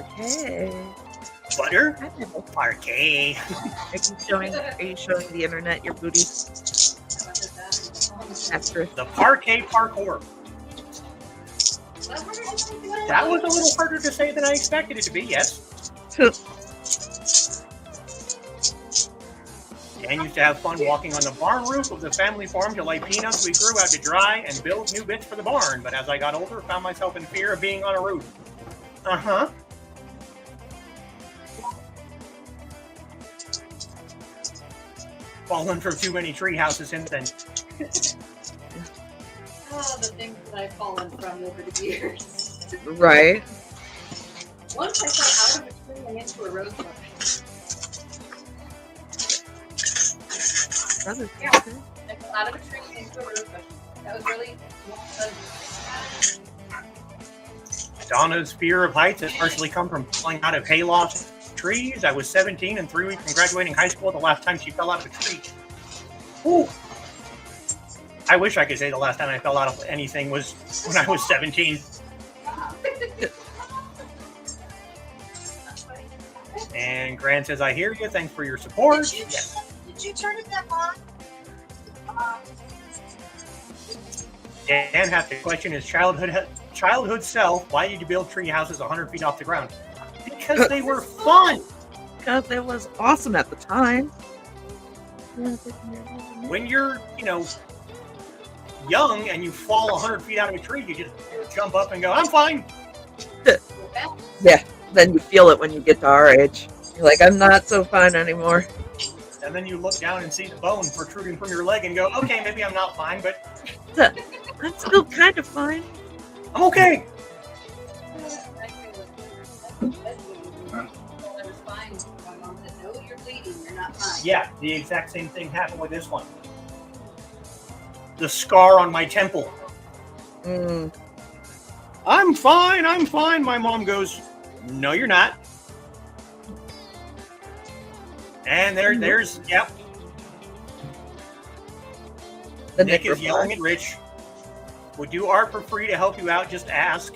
Okay. Butter? Parquet. Are you showing the internet your booty? Extra. The parquet parkour. That was a little harder to say than I expected it to be, yes. Dan used to have fun walking on the barn roof of the family farm to lay peanuts we grew out to dry and build new bits for the barn, but as I got older, found myself in fear of being on a roof. Uh-huh. fallen from too many tree houses since then. Oh, the things that I've fallen from over the years. Right. Once I fell out of a tree and into a rose bush. Yeah. I fell out of a tree and into a rose bush. That was really fun. Donna's fear of heights has partially come from falling out of hayloft trees. I was 17 and 3 weeks from graduating high school the last time she fell out of a tree. Ooh. I wish I could say the last time I fell out of anything was when I was 17. And Grant says, I hear you. Thanks for your support. Did you turn it back on? Dan has to question his childhood self. Why did you build tree houses 100 feet off the ground? Because they were fun. Because it was awesome at the time. When you're, young and you fall 100 feet out of a tree, you just jump up and go, I'm fine. Yeah. Then you feel it when you get to our age. You're like, I'm not so fine anymore. And then you look down and see the bone protruding from your leg and go, okay, maybe I'm not fine, but I'm still kind of fine. I'm okay. I was fine. My mom said, no, you're bleeding. You're not fine. Yeah, the exact same thing happened with this one. The scar on my temple. Mm. I'm fine. My mom goes, no, you're not. And there's, yep. The Nick is necrophiles. yelling at Rich. Would do art for free to help you out, just ask.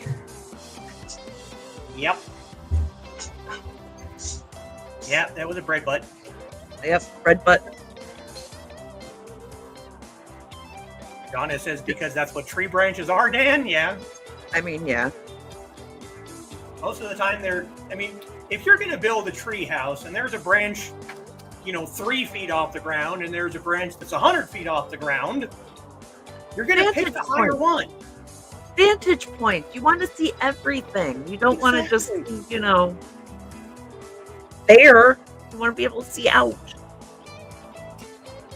Yep. Yep, that was a bread butt. Yep, red butt. Donna says, because that's what tree branches are, Dan? Yeah. I mean, yeah. Most of the time if you're going to build a tree house and there's a branch, 3 feet off the ground and there's a branch that's 100 feet off the ground, you're going to pick the higher one. Vantage point. You want to see everything. You don't want to just, there. You want to be able to see out.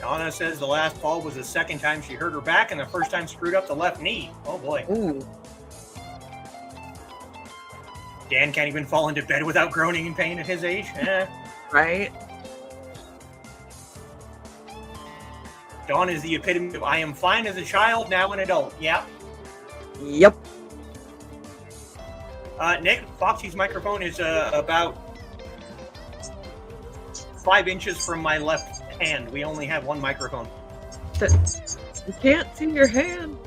Donna says the last fall was the second time she hurt her back and the first time screwed up the left knee. Oh boy. Ooh. Dan can't even fall into bed without groaning in pain at his age. Right? Dawn is the epitome of I am fine as a child, now an adult. Yep. Yep. Nick, Foxy's microphone is about 5 inches from my left hand. We only have one microphone. You can't see your hand.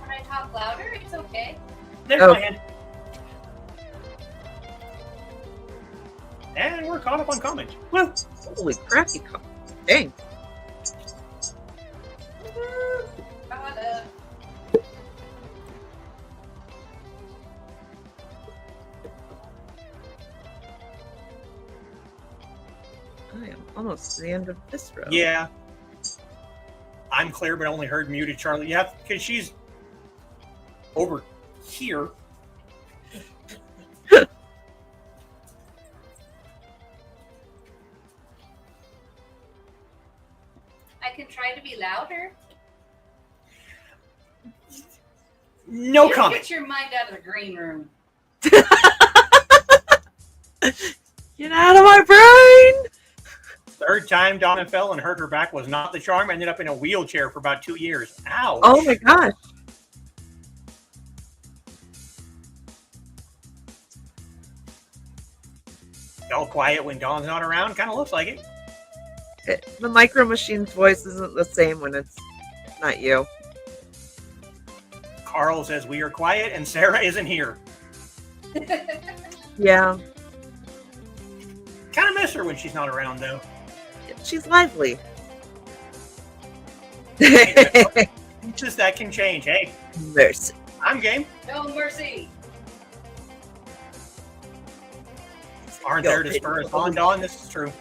When I talk louder, it's okay. There's Oh. my hand. And we're caught up on comments. Woo! Holy crappy. Dang. I am almost to the end of this row. Yeah. I'm clear, but only heard muted Charlie. Yeah, because she's over here. I can try to be louder. No You comment. Get your mind out of the green room. Get out of my brain! Third time Donna fell and hurt her back was not the charm. Ended up in a wheelchair for about 2 years. Ouch. Oh my gosh. All quiet when Dawn's not around. Kind of looks like it. The Micro Machine's voice isn't the same when it's not you. Carl says we are quiet and Sarah isn't here. Yeah. Kind of miss her when she's not around, though. She's lively. Just that can change. Hey, Mercy. I'm game. No mercy. Aren't there to spur us on, Dawn? This is true.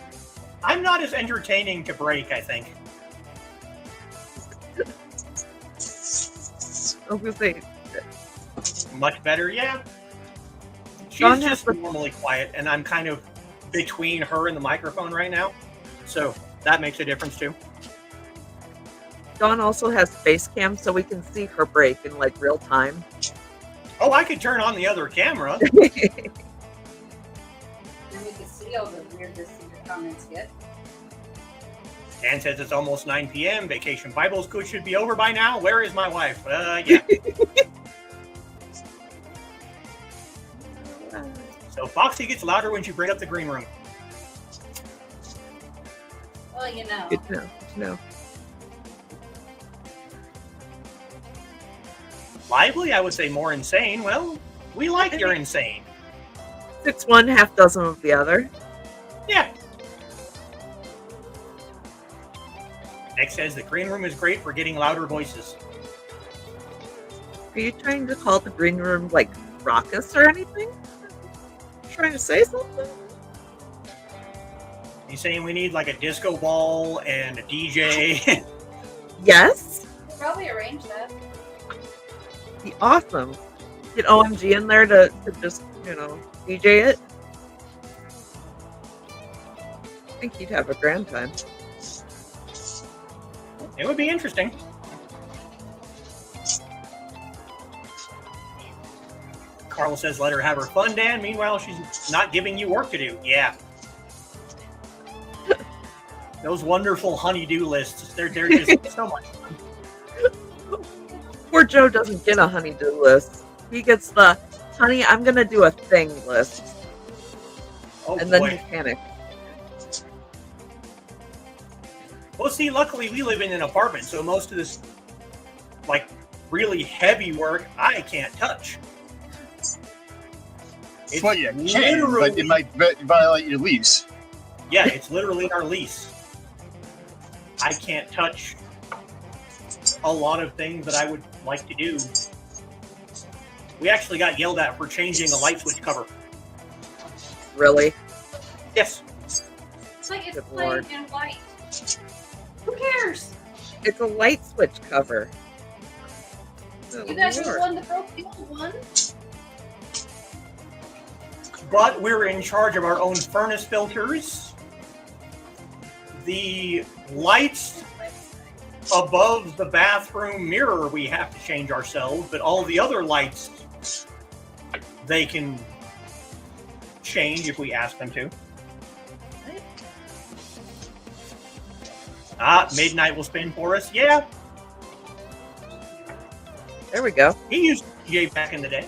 I'm not as entertaining to break, I think. I was gonna say, Much better, yeah. She's Dawn has just the- normally quiet, and I'm kind of between her and the microphone right now. so that makes a difference too. Dawn also has face cam, so we can see her break in like real time. Oh, I could turn on the other camera. And we can see all the weirdness in your comments yet. Dan says it's almost 9 p.m. Vacation Bible School should be over by now. Where is my wife? Yeah. So Foxy gets louder when you bring up the green room. Well, you know. Good to know. Good to know. Lively, I would say more insane. Well, we like your insane. 6 one, half dozen of the other. Yeah. Nick says the green room is great for getting louder voices. Are you trying to call the green room like raucous or anything? Trying to say something? You saying we need like a disco ball and a DJ? Yes. We'll probably arrange that. Be awesome. Get OMG in there to just, DJ it. I think you'd have a grand time. It would be interesting. Carl says let her have her fun, Dan. Meanwhile, she's not giving you work to do. Yeah. Those wonderful honey-do lists. They're just so much fun. Poor Joe doesn't get a honey-do list. He gets the, honey, I'm going to do a thing list. Oh, And then boy. he panics. Well, see, luckily we live in an apartment, so most of this, like, really heavy work, I can't touch. It's Well, you can, but it might violate your lease. Yeah, it's literally in our lease. I can't touch a lot of things that I would like to do. We actually got yelled at for changing a light switch cover. Really? Yes. It's like it's Good plain Lord. and white. Who cares? It's a light switch cover. Oh, You guys are the Lord. one that broke the old one. But we're in charge of our own furnace filters. The lights above the bathroom mirror we have to change ourselves, but all the other lights they can change if we ask them to. Midnight will spin for us. Yeah, There we go. he used DJ back in the day.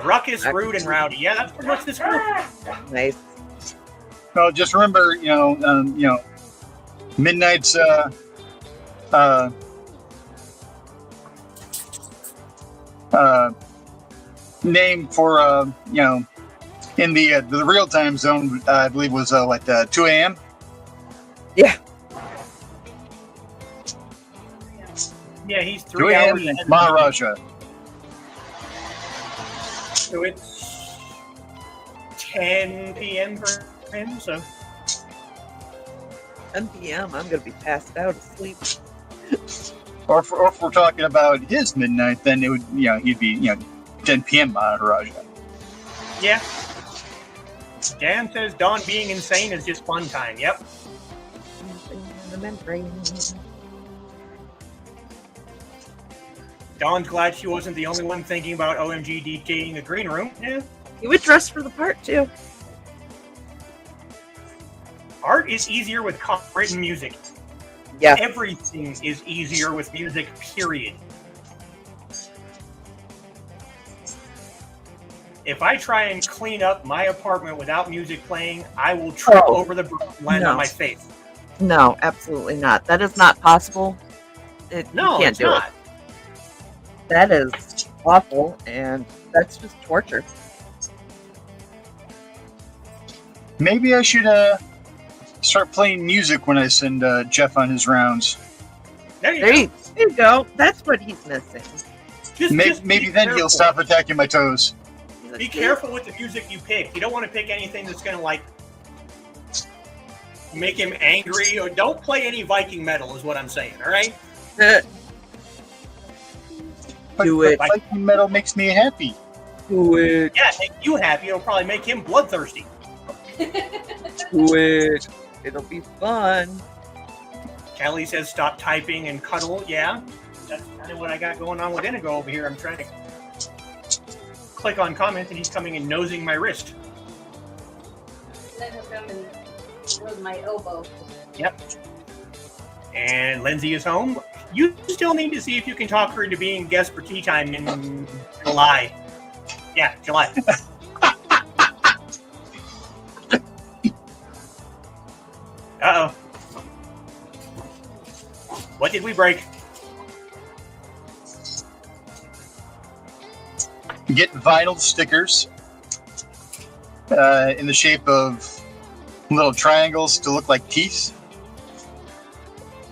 Ruckus, rude, and rowdy. Yeah, that's pretty much this group. Nice. Well, just remember, Midnight's name for in the real time zone, I believe was 2 a.m. Yeah. Yeah, he's 2 3 a.m. hours ahead of me. Maharaja. So it's 10 p.m. for him. So 10 p.m. I'm going to be passed out asleep. Or if we're talking about his midnight, then it would he'd be 10 p.m. Maharaja. yeah. Dan says Dawn being insane is just fun time. Yep. The membrane. Dawn's glad she wasn't the only one thinking about OMG DJing a green room. Yeah. You would dress for the part too. Art is easier with written music. Yeah. Everything is easier with music, period. If I try and clean up my apartment without music playing, I will trip Oh, over the broom and land no. on my face. No, absolutely not. That is not possible. No, you can't it's do not. it. That is awful, and that's just torture. Maybe I should start playing music when I send Jeff on his rounds. There you There go. you go. That's what he's missing. Just Maybe be then careful. he'll stop attacking my toes. He's like, Be careful with the music you pick. You don't want to pick anything that's going to, like, make him angry. Or don't play any Viking metal is what I'm saying, all right? Do it. Viking metal makes me happy. Do it. Yeah, make you happy. It'll probably make him bloodthirsty. Do it. It'll be fun. Kelly says stop typing and cuddle. Yeah, that's kind of what I got going on with Inigo over here. I'm trying to click on comment and he's coming and nosing my wrist. Then he'll come and rub my elbow. Yep. And Lindsay is home. You still need to see if you can talk her into being guest for tea time in July. Yeah, July. Uh-oh. What did we break? Get vinyl stickers in the shape of little triangles to look like teeth.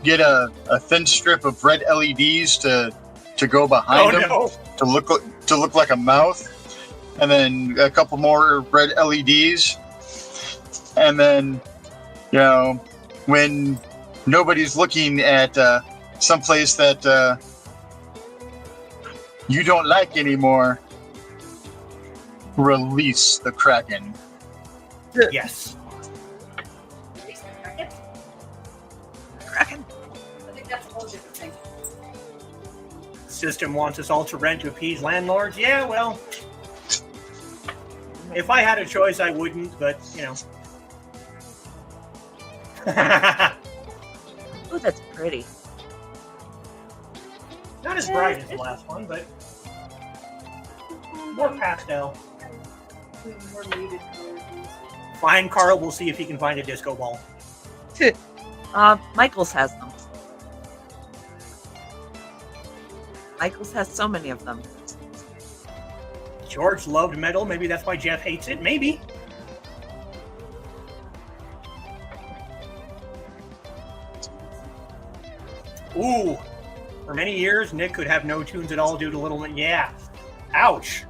Get a thin strip of red LEDs to go behind them to look like a mouth, and then a couple more red LEDs, and then when nobody's looking at someplace that you don't like anymore, release the Kraken. Yes. Release the Kraken? Kraken. I think that's a whole different thing. System wants us all to rent to appease landlords. Yeah, well, if I had a choice, I wouldn't, but, Oh, that's pretty. Not as bright as the last one, but more pastel. More muted colors. Fine, Carl, we'll see if he can find a disco ball. Michael's has them. Michael's has so many of them. George loved metal. Maybe that's why Jeff hates it. Maybe. Ooh. For many years, Nick could have no tunes at all due to little... Yeah. Ouch.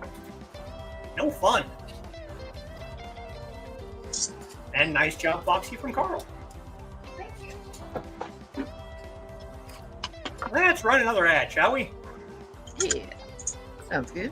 No fun. And nice job, Foxy, from Carl. Thank you. Let's run another ad, shall we? Yeah. Sounds good.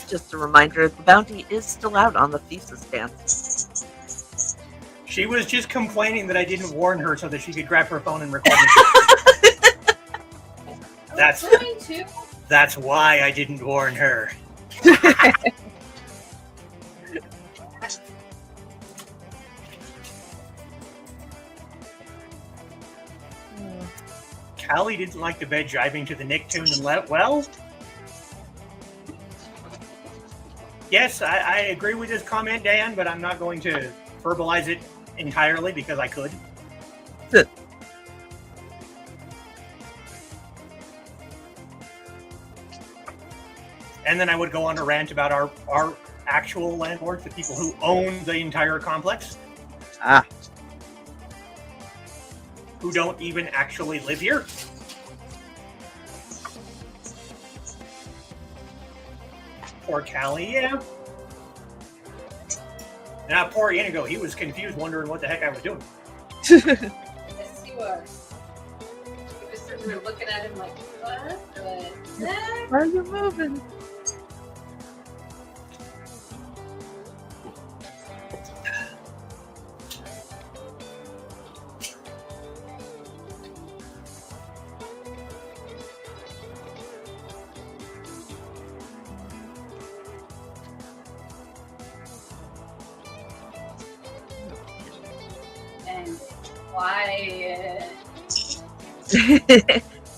Just a reminder, the bounty is still out on the thesis dance. She was just complaining that I didn't warn her so that she could grab her phone and record me. That's why I didn't warn her. Callie didn't like the bed jiving to the Nick tune and well, yes, I agree with this comment, Dan, but I'm not going to verbalize it entirely because I could. And then I would go on a rant about our actual landlords, the people who own the entire complex. Who don't even actually live here. Poor Callie, yeah. Now, poor Inigo, he was confused, wondering what the heck I was doing. Yes, he was. He was We were looking at him like, what the heck? Why are you moving? And quiet.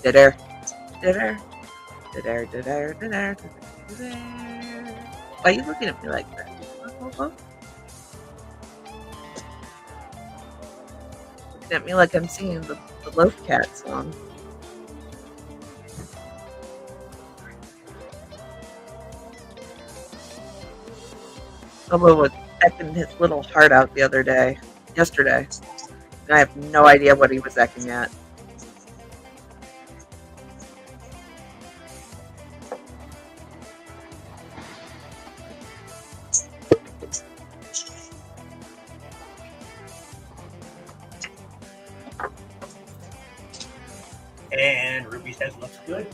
Dinner. Why are you looking at me like that? Looking at me like I'm singing the Loaf Cat song. Someone was ecking his little heart out yesterday. And I have no idea what he was ecking at. And Ruby says looks good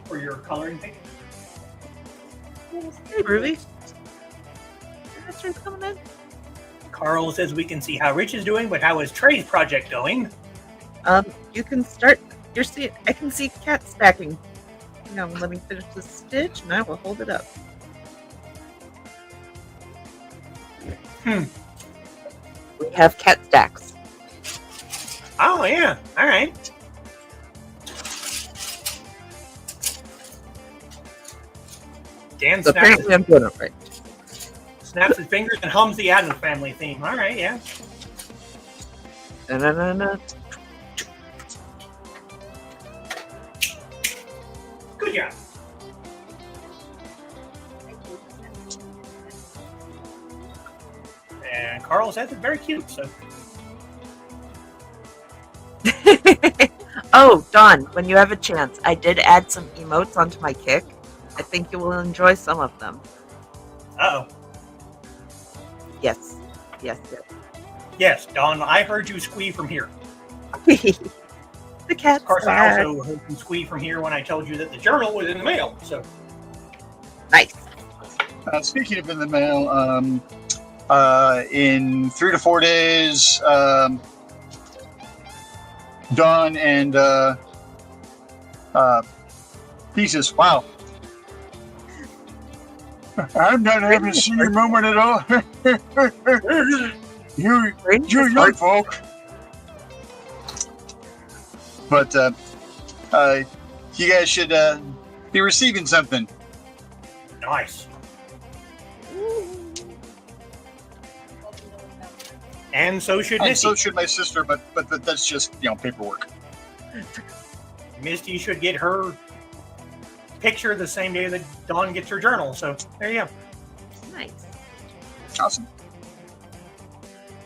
for your coloring pick. Hey, Ruby. Master's coming in. Carl says we can see how Rich is doing, but how is Trey's project going? You can start. I can see cat stacking. Now let me finish this stitch, and I will hold it up. We have cat stacks. Oh yeah, all right. Dan So snaps apparently, I'm doing it right. his fingers and hums the Addams Family theme. All right, yeah. Na-na-na-na. Good job. And Carl says it's very cute. So Oh, Dawn, when you have a chance, I did add some emotes onto my kick. I think you will enjoy some of them. uh-oh. Yes. Yes, Don, I heard you squee from here. The cat's Of course, I back. also heard you squee from here when I told you that the journal was in the mail. So Nice. Speaking of in the mail, in 3 to 4 days, Dawn and Thesis. Wow. I'm not having a senior moment at all. you young folk. But you guys should be receiving something. nice. And so should And Misty. so should my sister, but that's just paperwork. Misty should get her picture the same day that Dawn gets her journal. So there you go. Nice. Awesome.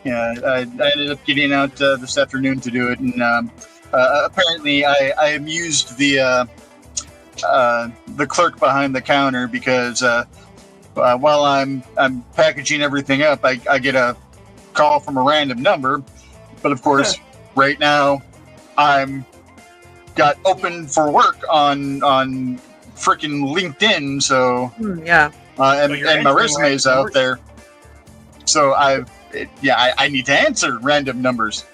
Yeah, I ended up getting out this afternoon to do it, and apparently I amused the clerk behind the counter because while I'm packaging everything up, I get a call from a random number, but of course, right now I'm got open for work on freaking LinkedIn, so Yeah. and you're my entering resume is random out there, so I need to answer random numbers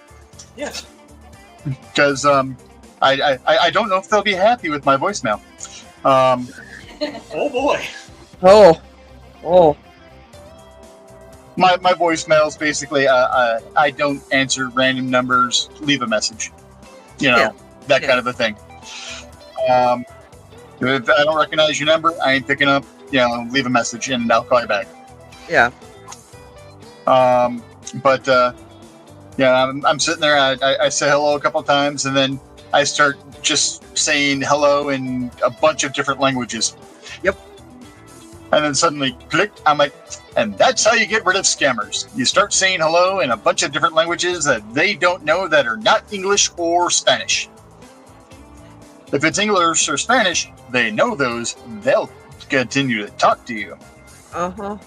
Yes. because I don't know if they'll be happy with my voicemail. Oh boy. Oh. My voicemail is basically I don't answer random numbers, leave a message, Yeah. that kind of a thing. If I don't recognize your number, I ain't picking up. Leave a message and I'll call you back. Yeah. But I'm sitting there. I say hello a couple times, and then I start just saying hello in a bunch of different languages. Yep. And then suddenly, click. I'm like, and that's how you get rid of scammers. You start saying hello in a bunch of different languages that they don't know that are not English or Spanish. If it's English or Spanish, they know those. They'll continue to talk to you. Uh-huh.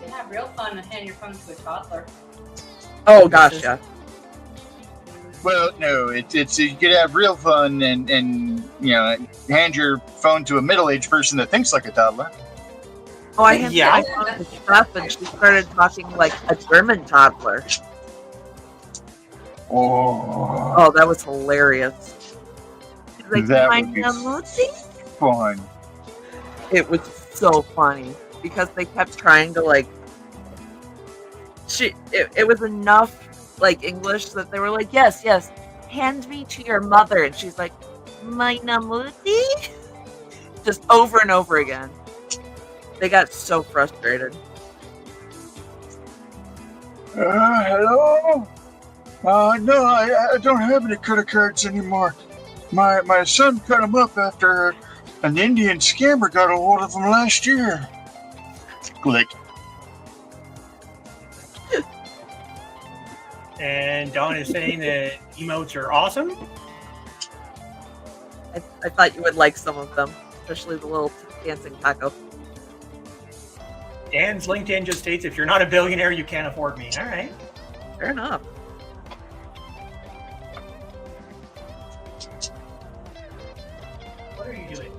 You have real fun to hand your phone to a toddler. Oh gosh, yeah. Well, no, it's you could have real fun and hand your phone to a middle-aged person that thinks like a toddler. Oh, I handed Yeah. my phone to Steph, and she started talking like a German toddler. Oh, Oh, that was hilarious. She's like, that "My would be Namusi?" fun. It was so funny because they kept trying to like. It was enough like English that they were like, yes, hand me to your mother, and she's like, my Namusi? Just over and over again. They got so frustrated. Hello? No, I don't have any credit cards anymore. My son cut them up after an Indian scammer got a hold of them last year. Click. And Dawn is saying that emotes are awesome. I thought you would like some of them, especially the little dancing taco. Dan's LinkedIn just states, if you're not a billionaire, you can't afford me. All right. Fair enough. What are you doing?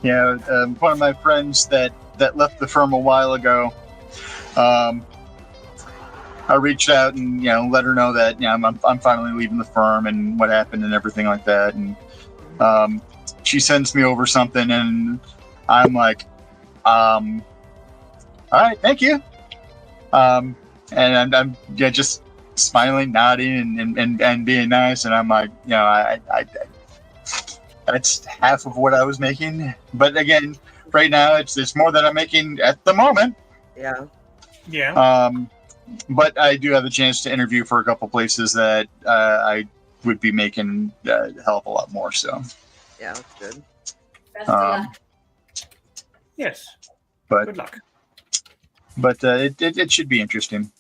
Yeah, one of my friends that left the firm a while ago, I reached out and let her know that I'm finally leaving the firm and what happened and everything like that, and she sends me over something and I'm like, all right, thank you, and I'm just smiling, nodding, and being nice, and I'm like, I that's half of what I was making, but again, right now it's more than I'm making at the moment. Yeah. Yeah. But I do have a chance to interview for a couple places that I would be making a hell of a lot more. So Yeah, that's good. Best of luck. Yes. but Good luck. but it should be interesting.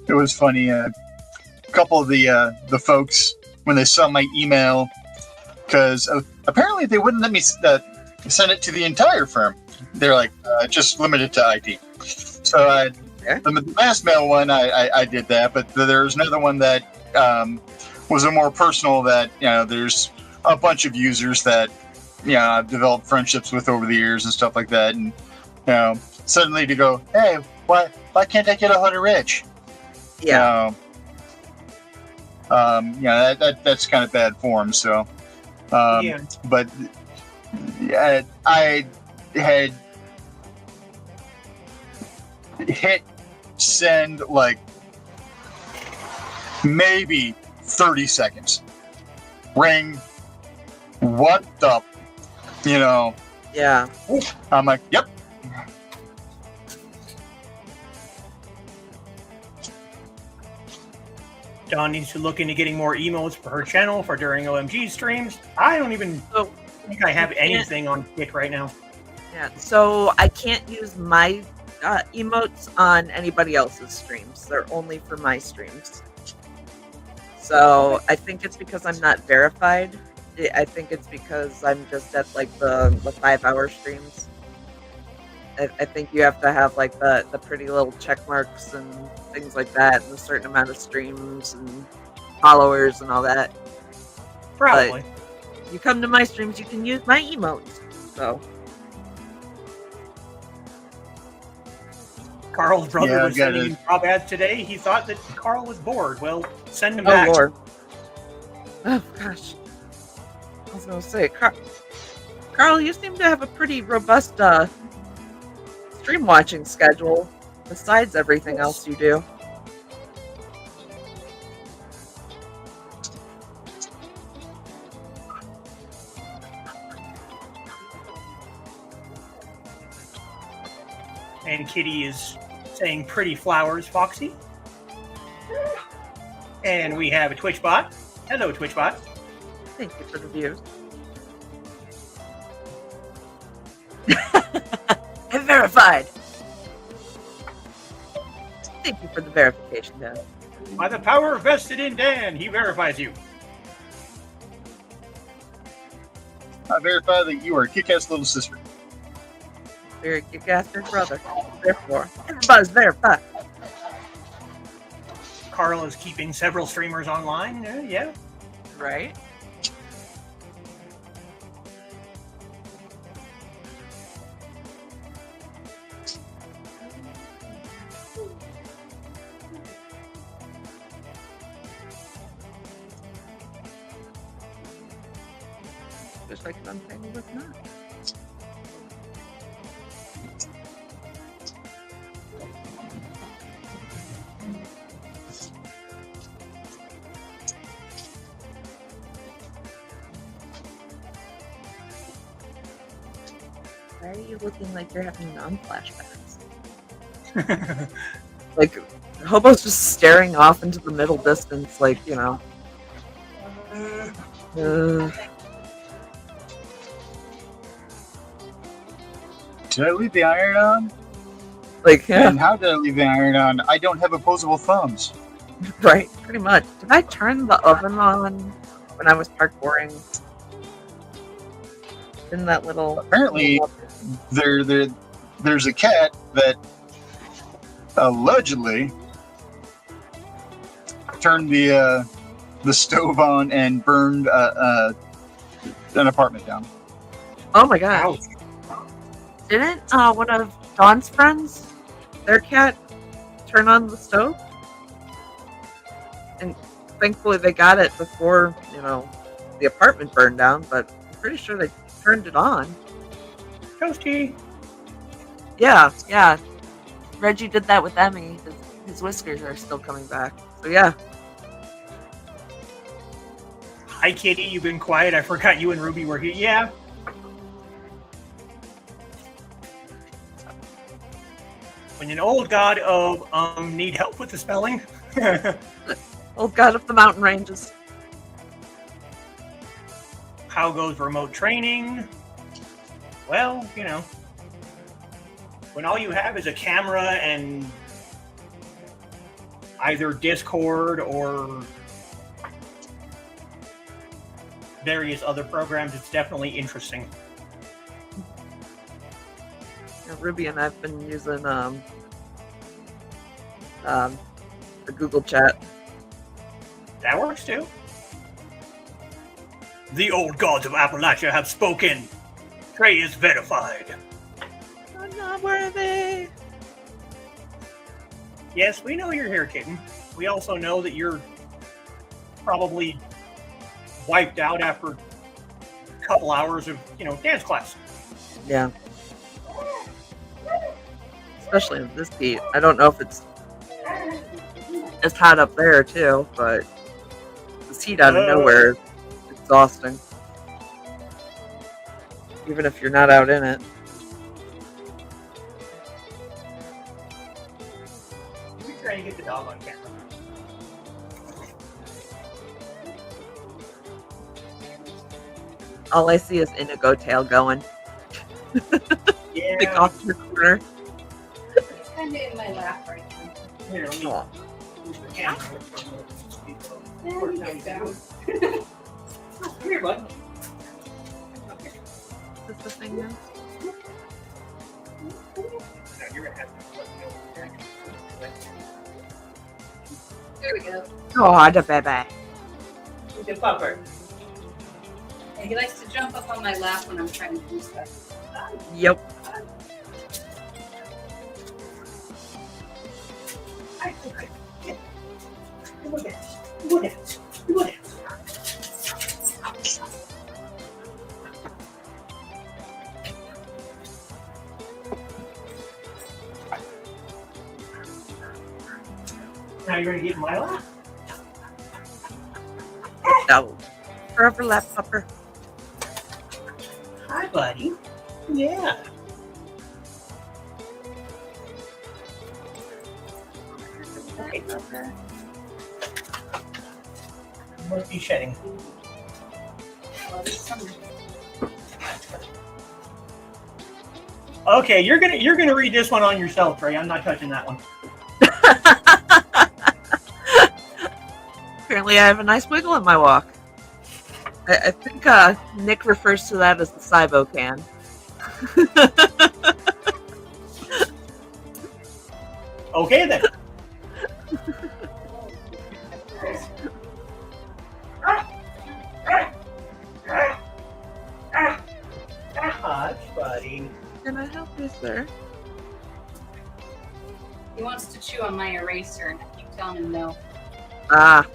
It was funny. A couple of the folks, when they saw my email, because apparently they wouldn't let me send it to the entire firm. They're like, just limited to IT. So the mass mail one, I did that, but there's another one that was a more personal. That there's a bunch of users that I've developed friendships with over the years and stuff like that, and suddenly to go, hey, why can't I get 100 rich? Yeah. That's kind of bad form. So, Yeah. but I had hit send like maybe 30 seconds. Ring. What the? Yeah. I'm like, yep. Dawn needs to look into getting more emotes for her channel for during OMG streams. I don't even So think I have anything on Kick right now. yeah, so I can't use my emotes on anybody else's streams. They're only for my streams. So I think it's because I'm not verified. I think it's because I'm just at like the 5-hour streams. I think you have to have like the pretty little check marks and things like that, and a certain amount of streams and followers and all that. Probably. You come to my streams, you can use my emotes. So Carl's brother Yeah, was I got sending it. him job ads today. He thought that Carl was bored. Well, send him oh back. Lord. Oh gosh. I was gonna say, Carl, you seem to have a pretty robust stream watching schedule besides everything else you do. And Kitty is saying pretty flowers, Foxy. And we have a Twitch bot. Hello, Twitch bot. Thank you for the views. I'm verified. Thank you for the verification test. By the power vested in Dan, he verifies you. I verify that you are a kick-ass little sister. Very kick-ass big brother. Therefore, everybody's verified. Carl is keeping several streamers online. Yeah. Right? Just like an untangled with knot. Why are you looking like you're having non-flashbacks? Like, Hobo's just staring off into the middle distance, like, you know. Did I leave the iron on? Like, yeah, And how did I leave the iron on? I don't have opposable thumbs. right, pretty much. Did I turn the oven on when I was parkouring? In that little... Apparently, there's a cat that allegedly turned the stove on and burned an apartment down. Oh my gosh. Didn't one of Dawn's friends, their cat, turn on the stove? And thankfully they got it before, you know, the apartment burned down, but I'm pretty sure they turned it on. Toasty. Yeah. Reggie did that with Emmy. His whiskers are still coming back. So yeah. Hi, Kitty. You've been quiet. I forgot you and Ruby were here. Yeah. When an old god of need help with the spelling. Old god of the mountain ranges. How goes remote training? Well, you know, when all you have is a camera and either Discord or various other programs, it's definitely interesting. Yeah, Ruby and I've been using the Google Chat. That works too. The old gods of Appalachia have spoken. Trey is verified. I'm not worthy. Yes, we know you're here, kitten. We also know that you're probably wiped out after a couple hours of, you know, dance class. Yeah. Especially in this heat. I don't know if it's hot up there too, but this heat out of nowhere is exhausting. Even if you're not out in it. We're trying to get the dog on camera. All I see is Indigo Tail going. Like off the corner. It's kind of in my lap right now. Here, let me Aw. use the camera. There you get down. Come here, bud. Is this the thing now? No, you're gonna have to let me know. There we go. Oh, the baby. He's a pupper. Yeah, he likes to jump up on my lap when I'm trying to do stuff. Yep. Now you're gonna get in my lap? No. Forever lap pupper. Hi, buddy. Yeah. Hi, pupper. Must be shedding. Well, this summer. Okay, you're gonna read this one on yourself, Trey. I'm not touching that one. Apparently, I have a nice wiggle in my walk. I think Nick refers to that as the SIBO can. Okay then. Hush, buddy. Can I help you, sir? He wants to chew on my eraser, and I keep telling him no. Ah,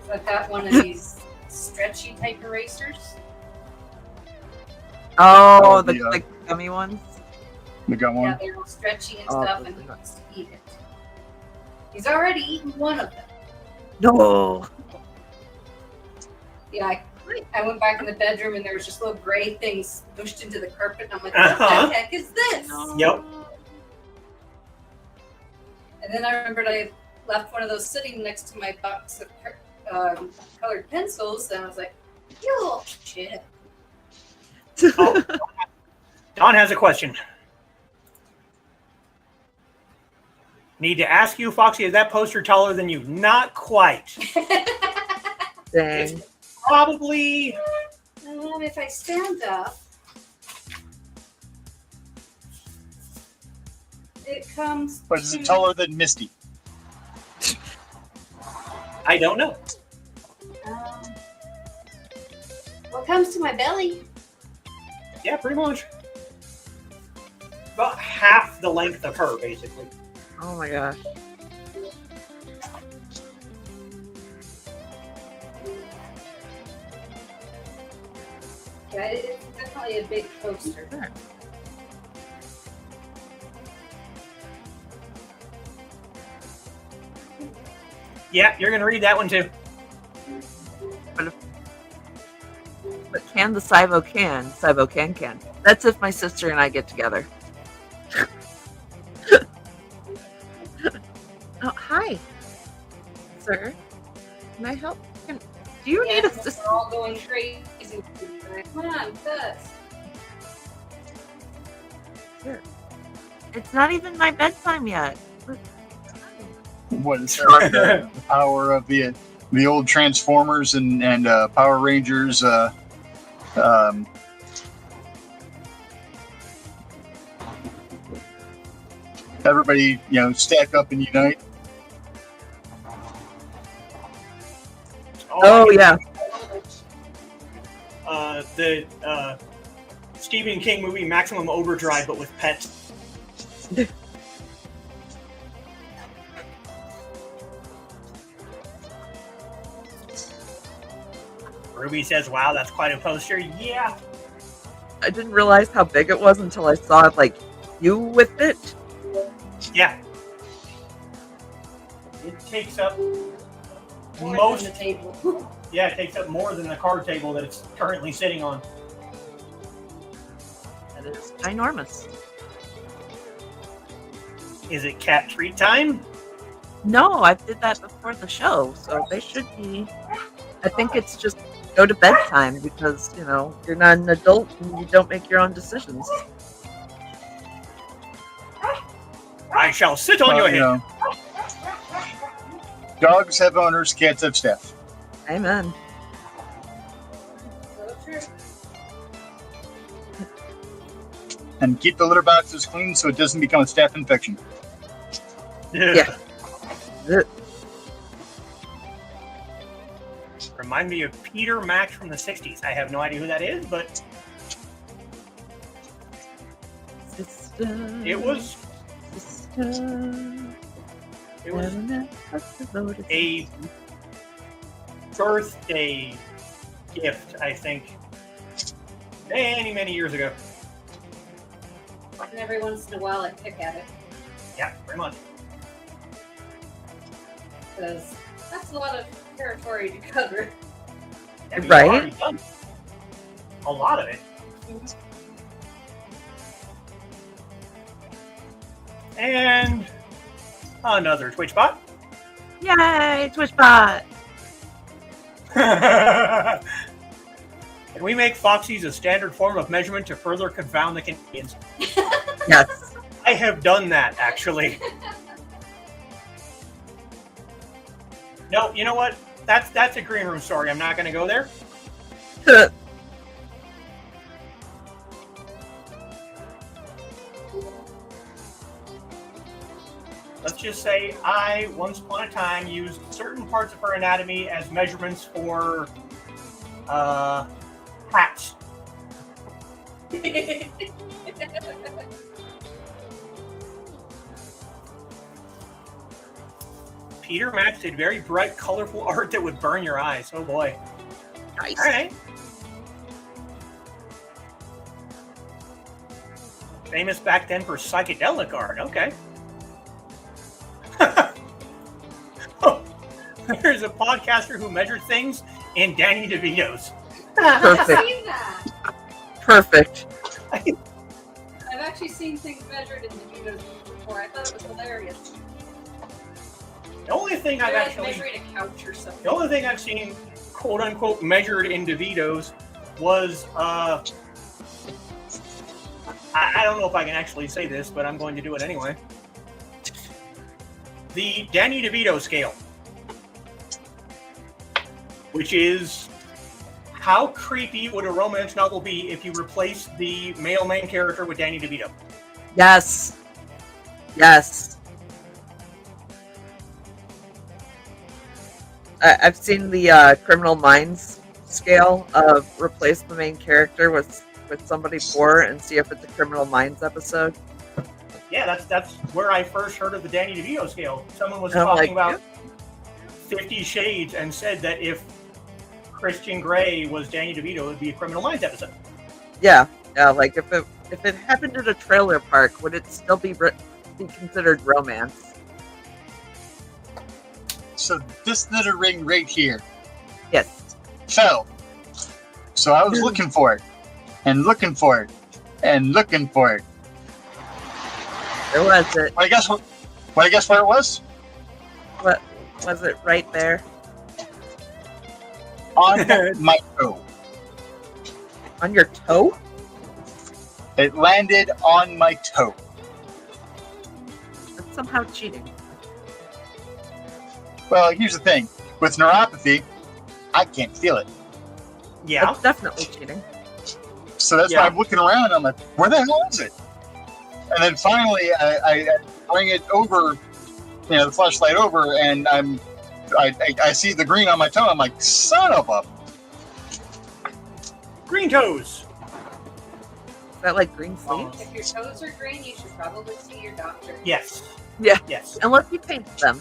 So I've got one of these stretchy type erasers. oh, the the, like gummy ones. The gum Yeah, one. they're all stretchy and Oh, stuff, those and are he nice. wants to eat it. He's already eaten one of them. No. Yeah, I went back in the bedroom, and there was just little gray things pushed into the carpet, and I'm like, what Uh-huh. the heck is this? Yep. And then I remembered I left one of those sitting next to my box of colored pencils, and I was like, you little shit. Oh, Don has a question. Need to ask you, Foxy, is that poster taller than you? Not quite. Dang. Probably. If I stand up, it comes. But is it to- taller than Misty? I don't know. Well, it comes to my belly. Yeah, pretty much. About half the length of her, basically. Oh my gosh. Yeah, it's definitely a big poster. Yeah, you're going to read that one too. But can the SIBO can. That's if my sister and I get together. Oh, hi. Sir, can I help? Do you need Yeah, assistance? we're all going crazy. Come on, Gus. It's not even my bedtime yet. What is like the power of the old Transformers and Power Rangers? Everybody, stack up and unite. Oh, yeah. The Stephen King movie Maximum Overdrive, but with pets. Ruby says, wow, that's quite a poster. Yeah. I didn't realize how big it was until I saw like you with it. Yeah. It takes up More most. than the table. Yeah, it takes up more than the card table that it's currently sitting on. And it's ginormous. Is it cat treat time? No, I did that before the show, so they should be. I think it's just go to bedtime because, you're not an adult and you don't make your own decisions. I shall sit on your head. Dogs have owners, cats have staff. Amen. So true. And keep the litter boxes clean so it doesn't become a staph infection. Yeah. Remind me of Peter Max from the 60s. I have no idea who that is, but Sister, it was sister, a birthday gift, I think, many, many years ago. And every once in a while I pick at it Yeah, pretty much. because that's a lot of territory to cover. Yeah, we've Right? already done a lot of it. And another Twitch bot. Yay, Twitchbot! Can we make Foxy's a standard form of measurement to further confound the Canadians? Yes. I have done that, actually. No, you know what? That's a green room story. I'm not going to go there. Let's just say I, once upon a time, used certain parts of her anatomy as measurements for hats. Peter Max did very bright, colorful art that would burn your eyes. Oh boy. Nice. All right. Famous back then for psychedelic art. Okay. Oh, there's a podcaster who measured things in Danny DeVito's. I've Perfect. seen that. Perfect. I've actually seen things measured in the videos before. I thought it was hilarious. The only thing I've They're like actually, measuring a couch or something. the only thing I've seen, quote unquote, measured in DeVito's was, I don't know if I can actually say this, but I'm going to do it anyway. The Danny DeVito scale, which is how creepy would a romance novel be if you replace the male main character with Danny DeVito? Yes. Yes. I've seen the Criminal Minds scale of replace the main character with somebody poor and see if it's a Criminal Minds episode. Yeah, that's where I first heard of the Danny DeVito scale. Someone was And I'm talking like, about 50 Shades and said that if Christian Grey was Danny DeVito, it would be a Criminal Minds episode. Yeah, like if it happened at a trailer park, would it still be considered romance? So this little ring right here Yes. fell. So I was looking for it, and looking for it, and looking for it. Where was it? Want to guess what? Want to guess where it was? What was it? Right there On my toe. on your toe? It landed on my toe. That's somehow cheating. Well, here's the thing. With neuropathy, I can't feel it. Yeah. That's definitely cheating. So that's why I'm looking around. I'm like, where the hell is it? And then finally, I bring it over, the flashlight over, and I see the green on my toe. I'm like, son of a. Green toes. Is that like green sleeves? If your toes are green, you should probably see your doctor. Yes. Yeah. Yes. Unless you paint them.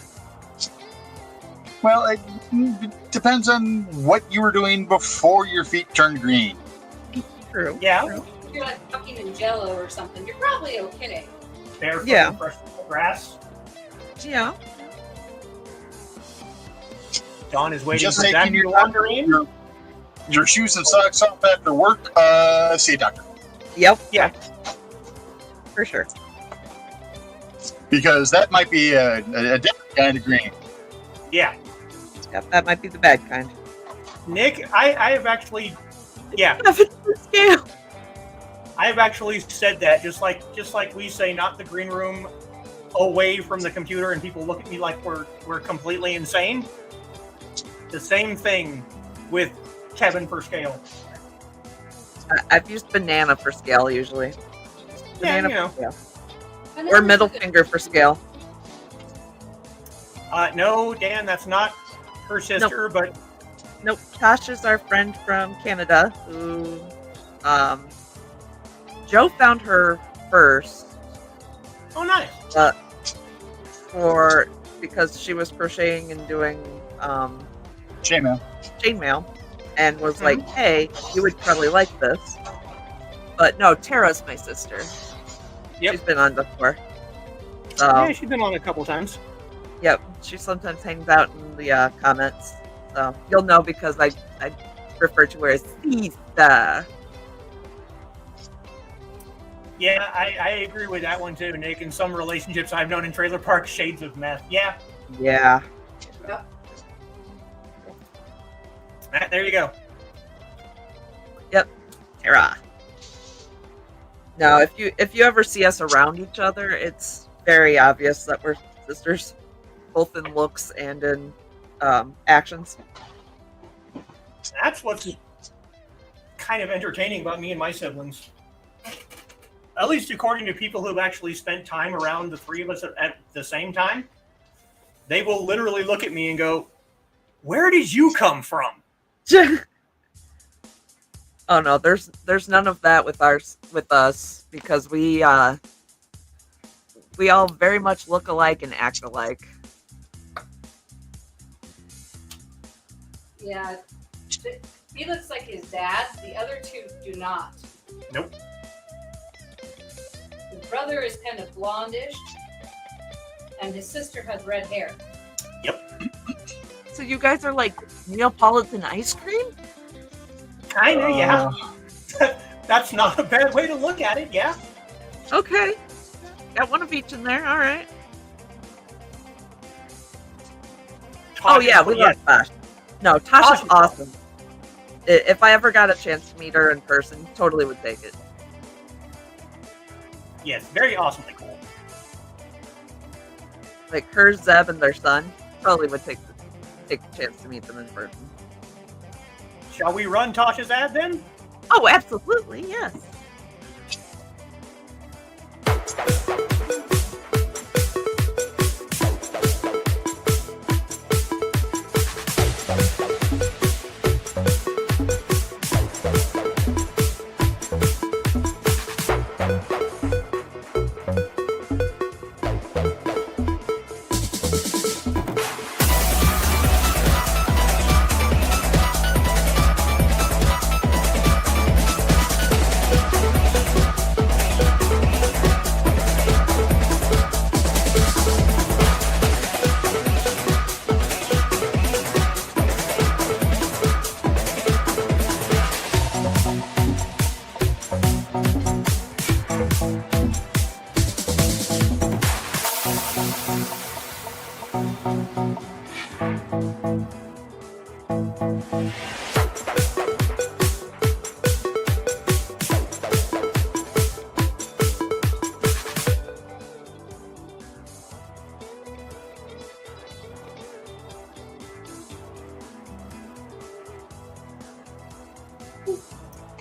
Well, it depends on what you were doing before your feet turned green. True. Yeah. True. If you're like walking in Jello or something, you're probably okay. Barefoot Yeah. in fresh grass. Yeah. Dawn is waiting Just for taking them to your wander in. your shoes and socks off after work. See a doctor, Yep. Yeah. For sure. because that might be a different kind of green. Yeah. Yep. That might be the bad kind. Nick, I have actually, yeah, Scale. I have actually said that just like we say, not the green room, away from the computer, and people look at me like we're completely insane. The same thing with Kevin for scale. I've used banana for scale usually. Yeah, Banana for scale. And Or then middle there's a- finger for scale. No, Dan, that's not her sister, but Nope. Tosh is our friend from Canada who Joe found her first oh, nice. because she was crocheting and doing Chainmail. chainmail and was like, hey, you would probably like this. But no, Tara's my sister. Yep. She's been on before. So, Yeah, she's been on a couple times. yep, she sometimes hangs out in the comments. So you'll know because I refer to her as Sista. Yeah, I agree with that one too, Nick. In some relationships I've known in trailer park, shades of meth. Yeah, Yeah. there you go. Tara. No, if you ever see us around each other, it's very obvious that we're sisters, both in looks and in actions. That's what's kind of entertaining about me and my siblings. At least according to people who've actually spent time around the three of us at the same time, they will literally look at me and go, "Where did you come from?" Oh no, there's none of that with us because we all very much look alike and act alike. Yeah. He looks like his dad. The other two do not. Nope. His brother is kind of blondish, and his sister has red hair. So you guys are like Neapolitan ice cream? Kinda, yeah. That's not a bad way to look at it, yeah. Okay. Got one of each in there. All right. Oh yeah, we love Tosh. No, Tosh is awesome. If I ever got a chance to meet her in person, totally would take it. Yes, very awesomely cool. Like her, Zeb, and their son, probably would take the chance to meet them in person. Shall we run Tasha's ad then? Oh, absolutely, yes.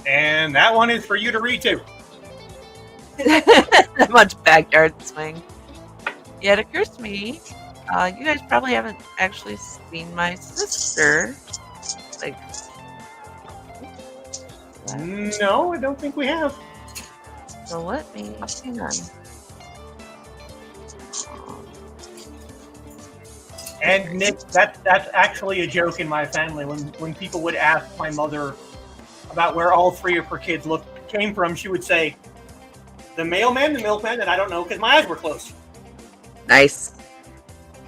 And that one is for you to read too. Much backyard swing. Yeah, it occurs to me, you guys probably haven't actually seen my sister. Like, No, I don't think we have. so let me hang on. And Nick, that's actually a joke in my family. When people would ask my mother about where all three of her kids came from, she would say, "The mailman, the milkman, and I don't know because my eyes were closed." Nice.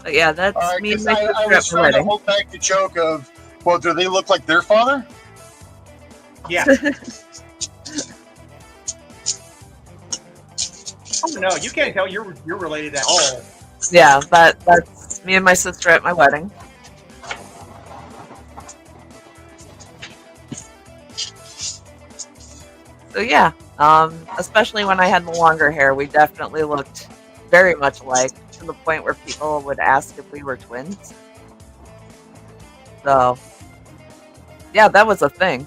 But yeah, that's me and my I sister was at the trying to wedding. hold back the joke of, well, do they look like their father? Yeah. Oh no, you can't tell you're related at all. Yeah, that's me and my sister at my wedding. So yeah, especially when I had the longer hair, we definitely looked very much alike, to the point where people would ask if we were twins. So yeah, that was a thing.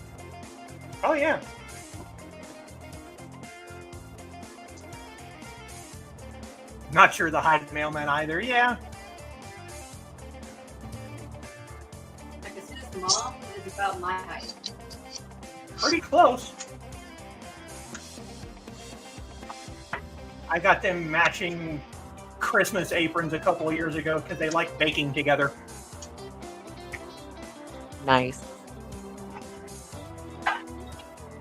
Oh yeah. Not sure the height of the mailman either. Yeah. Because his mom is about my height. Pretty close. I got them matching Christmas aprons a couple of years ago because they like baking together. Nice.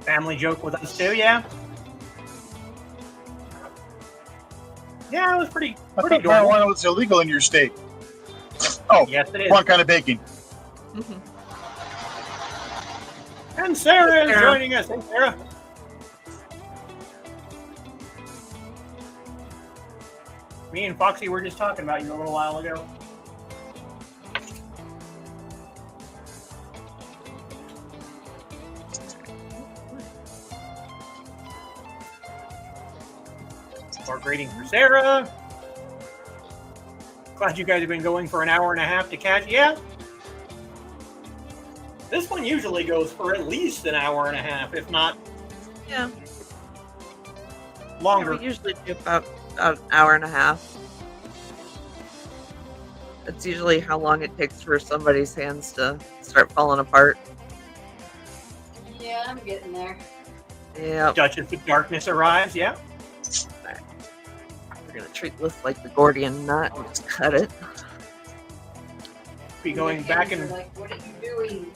Family joke with us too, yeah. Yeah, it was pretty I thought adorable. marijuana was illegal in your state. Oh, Yes, it is. wrong kind of baking. And Sarah is Sarah. joining us. Hey, Sarah. Me and Foxy were just talking about you a little while ago. More greeting for Sarah. Glad you guys have been going for an hour and a half to catch. Yeah, This one usually goes for at least an hour and a half, if not Yeah. longer. We usually do about an hour and a half. That's usually how long it takes for somebody's hands to start falling apart. Yeah, I'm getting there. Yeah. Duchess of Darkness arrives, yeah. We're going to treat this like the Gordian knot and just cut it. Be going back Hands and are like, what are you doing?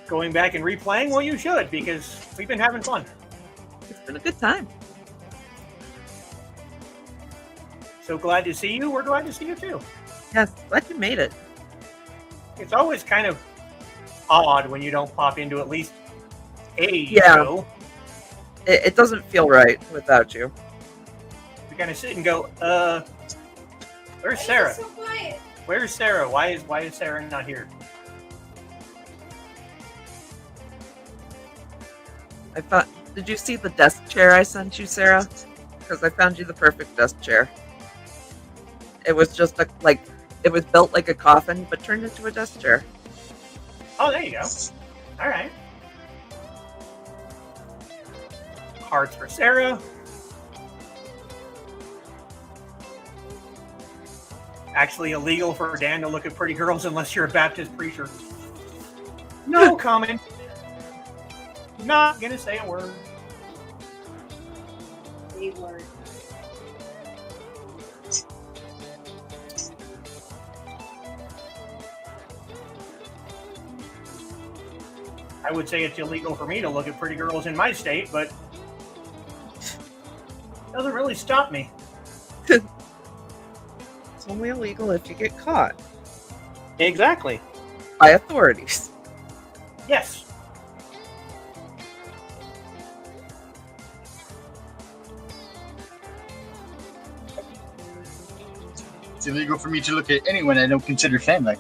going back and replaying. Well, you should, because we've been having fun. It's been a good time. So glad to see you. We're glad to see you too. Yes, glad you made it. It's always kind of odd when you don't pop into at least a Yeah. show. It doesn't feel right without you. We kind of sit and go, where's Why Sarah? is it so quiet? Where's Sarah? Why is Sarah not here? I thought, did you see the desk chair I sent you, Sarah? Because I found you the perfect desk chair. It was just it was built like a coffin, but turned into a desk chair. Oh, there you go. All right. Hearts for Sarah. Actually illegal for Dan to look at pretty girls unless you're a Baptist preacher. No comment. Not gonna say a word. A word. I would say it's illegal for me to look at pretty girls in my state, but doesn't really stop me. It's only illegal if you get caught Exactly. by authorities. Yes. It's illegal for me to look at anyone I don't consider family.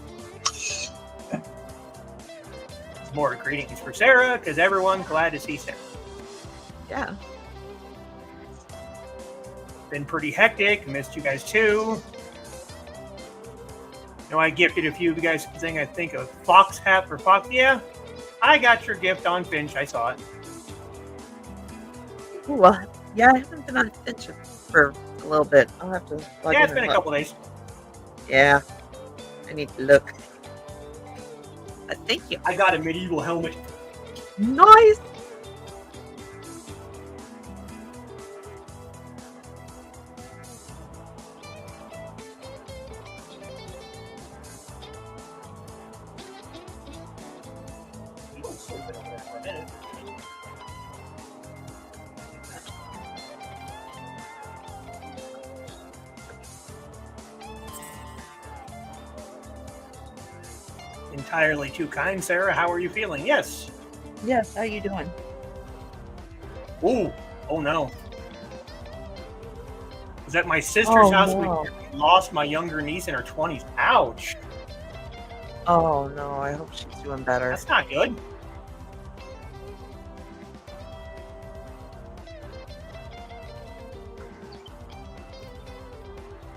More greetings for Sarah, because everyone's glad to see Sarah. Yeah. Been pretty hectic. Missed you guys too. You know, I gifted a few of you guys something, I think a fox hat for Fox. Yeah, I got your gift on Finch. I saw it. Ooh, well, yeah, I haven't been on Finch for a little bit. I'll have to log Yeah, in it's been and a look. couple days. Yeah. I need to look. But thank you. I got a medieval helmet. Nice. You don't sleep it over there for a minute. Entirely too kind, Sarah. How are you feeling? Yes. Yes, how you doing? Ooh. Oh no. Was at my sister's house. No. We lost my younger niece in her 20s. Ouch. Oh no, I hope she's doing better. That's not good.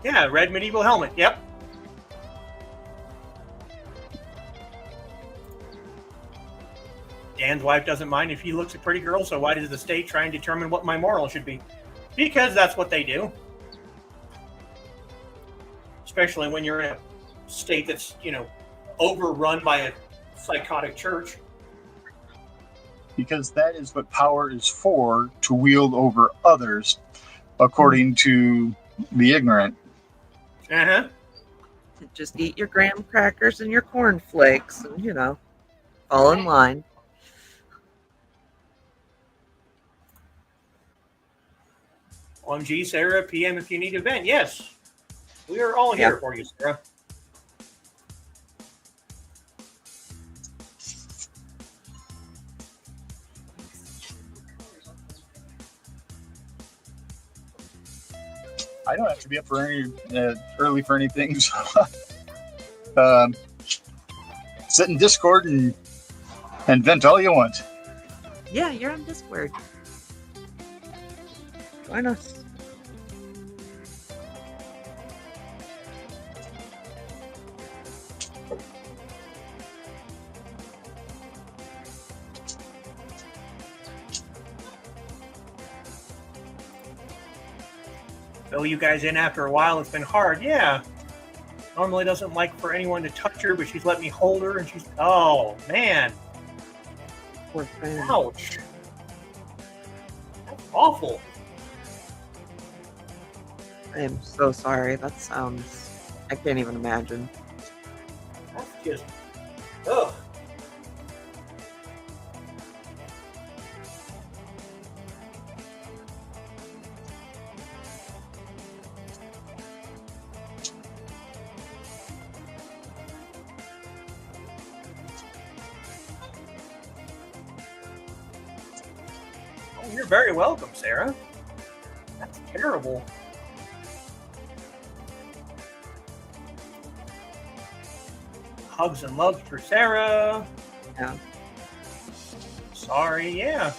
Yeah, red medieval helmet. Yep. Dan's wife doesn't mind if he looks at pretty girls, so why does the state try and determine what my moral should be? Because that's what they do. Especially when you're in a state that's, overrun by a psychotic church. Because that is what power is for, to wield over others, according to the ignorant. Uh-huh. Just eat your graham crackers and your cornflakes and, fall in line. OMG, Sarah, PM if you need a vent. Yes. We are all here for you, Sarah. I don't have to be up for any early for anything. So, sit in Discord and vent all you want. Yeah, you're on Discord. Join us. fill you guys in after a while. It's been hard. Yeah. Normally doesn't like for anyone to touch her, but she's let me hold her, and she's... Oh, man. Poor thing. Ouch. That's awful. I am so sorry. That sounds... I can't even imagine. That's just... Ugh. Oh, you're very welcome, Sarah. That's terrible. Hugs and loves for Sarah. Yeah. Sorry, yeah.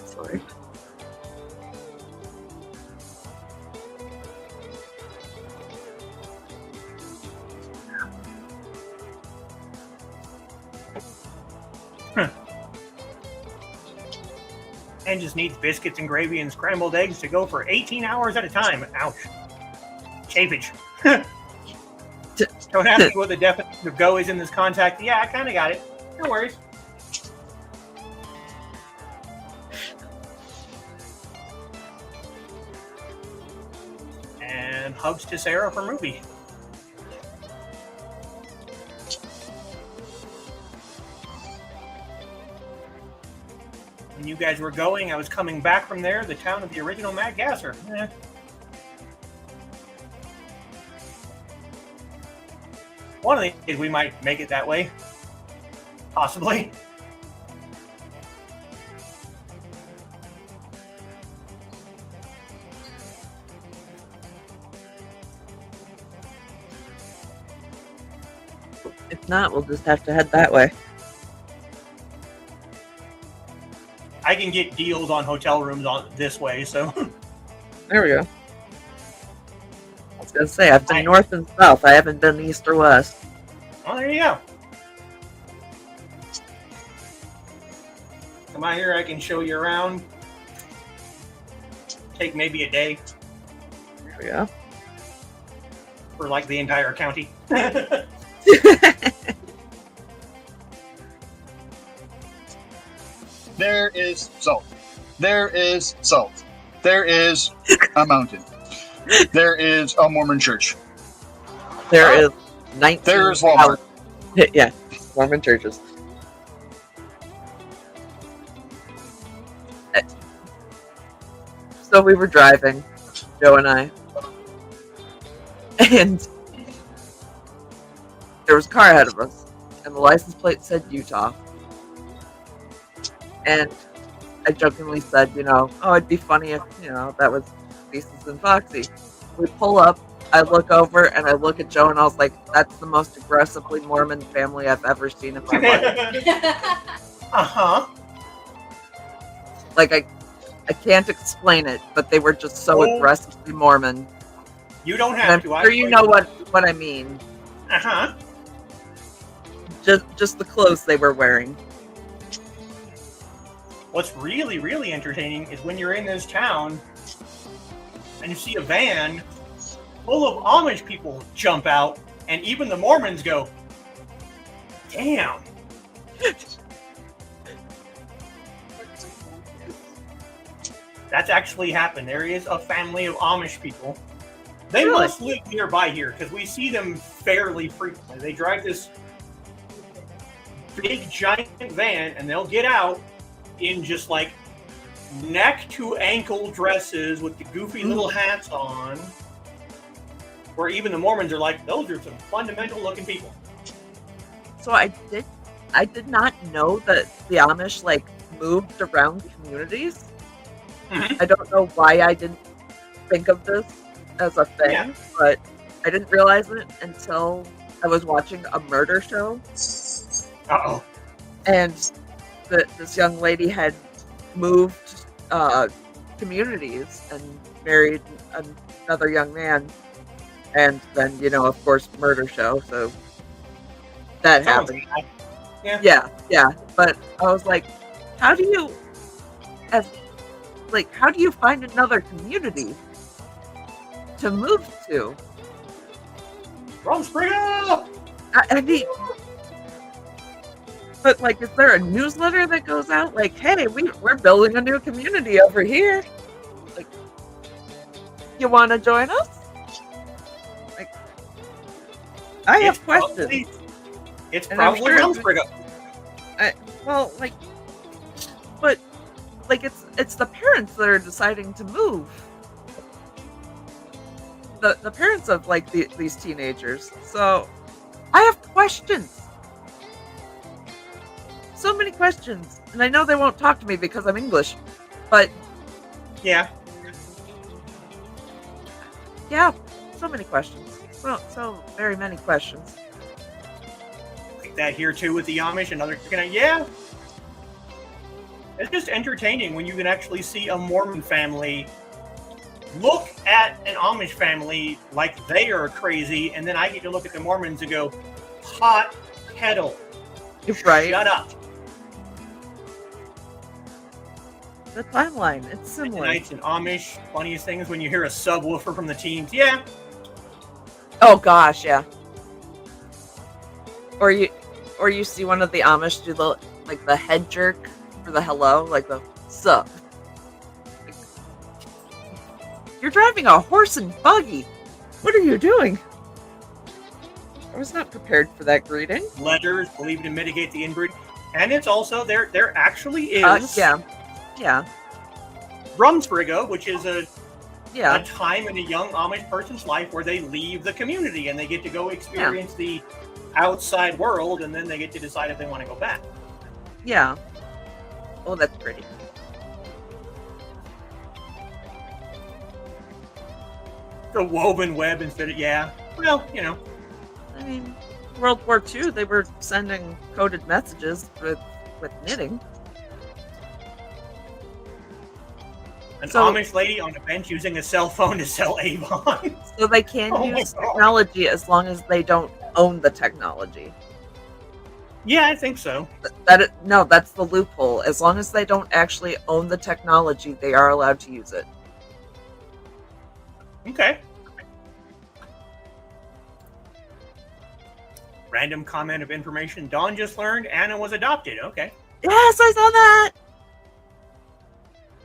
Sorry. And just needs biscuits and gravy and scrambled eggs to go for 18 hours at a time. Ouch. Chafage. Don't ask me what the definition of go is in this context. Yeah, I kind of got it. No worries. And hugs to Sarah for movie. When you guys were going, I was coming back from there, the town of the original Mad Gasser. One of these days we might make it that way. Possibly. If not, we'll just have to head that way. I can get deals on hotel rooms on this way, so There we go. I was gonna say, I've been north and south. I haven't been east or west. well, there you go. Come out here, I can show you around. Take maybe a day There we go. for like the entire county. There is salt. There is salt. There is a mountain. There is a Mormon church. There is 19. There is Walmart. Yeah, Mormon churches. So we were driving, Joe and I, and there was a car ahead of us, and the license plate said Utah. And I jokingly said, oh, it'd be funny if, that was Thesis and Foxy. We pull up, I look over, and I look at Joe, and I was like, that's the most aggressively Mormon family I've ever seen in my life. Uh-huh. Like, I can't explain it, but they were just so aggressively Mormon. You don't And have I'm to. sure you know what I mean. Uh-huh. Just the clothes they were wearing. What's really, really entertaining is when you're in this town and you see a van full of Amish people jump out, and even the Mormons go, damn. That's actually happened. There is a family of Amish people. They Really? must live nearby here because we see them fairly frequently. They drive this big, giant van, and they'll get out in just like neck to ankle dresses with the goofy little hats on, where even the Mormons are like, those are some fundamental looking people. So I did not know that the Amish moved around communities. Mhm. I don't know why I didn't think of this as a thing, Yeah. but I didn't realize it until I was watching a murder show. Uh-oh. and this young lady had moved communities and married another young man, and then of course, murder show. So that happened. Yeah. But I was like, how do you, how do you find another community to move to? Rumspringa! I mean, but is there a newsletter that goes out like, hey, we're building a new community over here? Like, you want to join us? Like, I have questions. It's probably Rumspringa. Well, but it's the parents that are deciding to move. The parents of these teenagers. So I have questions. So many questions, and I know they won't talk to me because I'm English, but yeah, so many questions. So very many questions. Like that here too with the Amish. Another it's just entertaining when you can actually see a Mormon family look at an Amish family like they are crazy, and then I get to look at the Mormons and go, hot kettle. Right. Shut up. The timeline, it's similar. Knights and Amish, funniest things when you hear a subwoofer from the teams. Yeah. Oh gosh, yeah. Or you see one of the Amish do the head jerk for the hello, the sup. You're driving a horse and buggy. What are you doing? I was not prepared for that greeting. Letters, believed to mitigate the inbreeding. And it's also, there actually is Yeah. Rumspringa, which is a Yeah. a time in a young Amish person's life where they leave the community and they get to go experience the outside world, and then they get to decide if they want to go back. Yeah. Oh, that's pretty. The woven web instead of, well, I mean, World War II, they were sending coded messages with knitting. An So- Amish lady on a bench using a cell phone to sell Avon. So they can Oh my use God. technology as long as they don't own the technology. Yeah, I think so. No, that's the loophole. As long as they don't actually own the technology, they are allowed to use it. Okay. Random comment of information. Dawn just learned Anna was adopted. Okay. Yes, I saw that.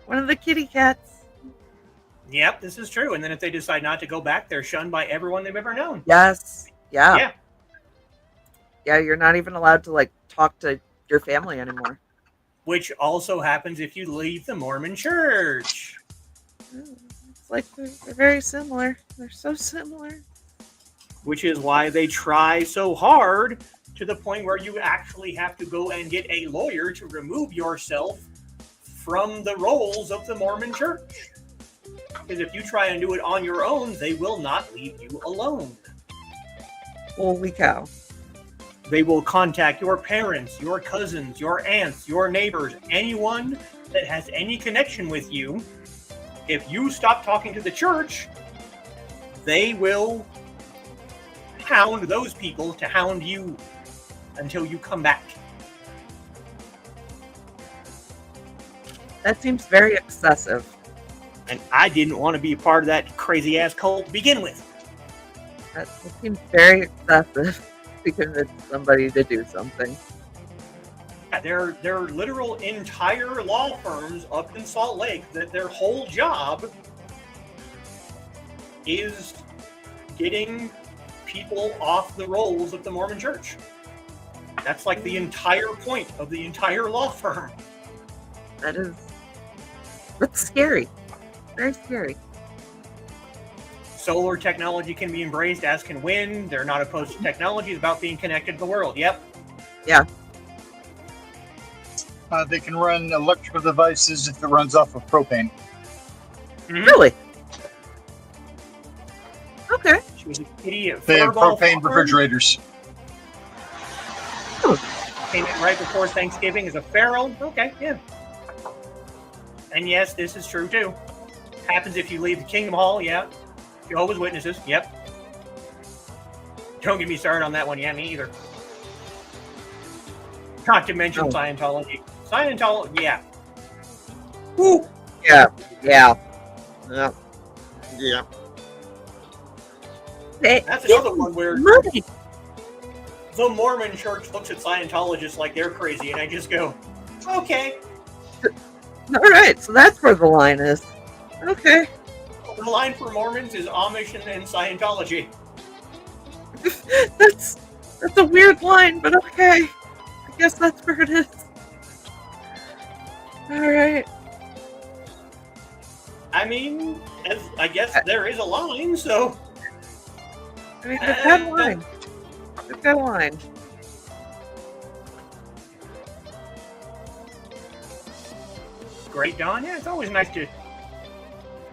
One of the kitty cats. Yep, this is true. And then if they decide not to go back, they're shunned by everyone they've ever known. Yes. Yeah. Yeah. Yeah, you're not even allowed to talk to your family anymore. Which also happens if you leave the Mormon church. It's they're very similar. They're so similar. Which is why they try so hard to the point where you actually have to go and get a lawyer to remove yourself from the roles of the Mormon church. Because if you try and do it on your own, they will not leave you alone. Holy cow. They will contact your parents, your cousins, your aunts, your neighbors, anyone that has any connection with you. If you stop talking to the church, they will hound those people to hound you until you come back. That seems very excessive. And I didn't want to be a part of that crazy ass cult to begin with. That seems very excessive to convince somebody to do something. They're literal entire law firms up in Salt Lake that their whole job is getting people off the rolls of the Mormon church. That's the entire point of the entire law firm. That's scary. Very scary. Solar technology can be embraced, as can wind. They're not opposed to technology. It's about being connected to the world. Yep. Yeah. They can run electrical devices if it runs off of propane. Mm-hmm. Really? Okay. She was a kitty at They have Furball propane Farm. refrigerators. came in right before Thanksgiving as a feral. Okay, yeah. And yes, this is true too. Happens if you leave the Kingdom Hall, yeah. Jehovah's Witnesses, yep. Don't get me started on that one, yeah, me either. Not to mention Scientology. Scientology, yeah. Woo! Yeah. That's another one where Money. the Mormon church looks at Scientologists like they're crazy, and I just go, okay. All right, so that's where the line is. Okay. The line for Mormons is Amish and Scientology. That's a weird line, but okay. I guess that's where it is. All right. I mean, I guess there is a line, so... I mean, they've got a line. They've got a line. Great, Don. Yeah, it's always nice to...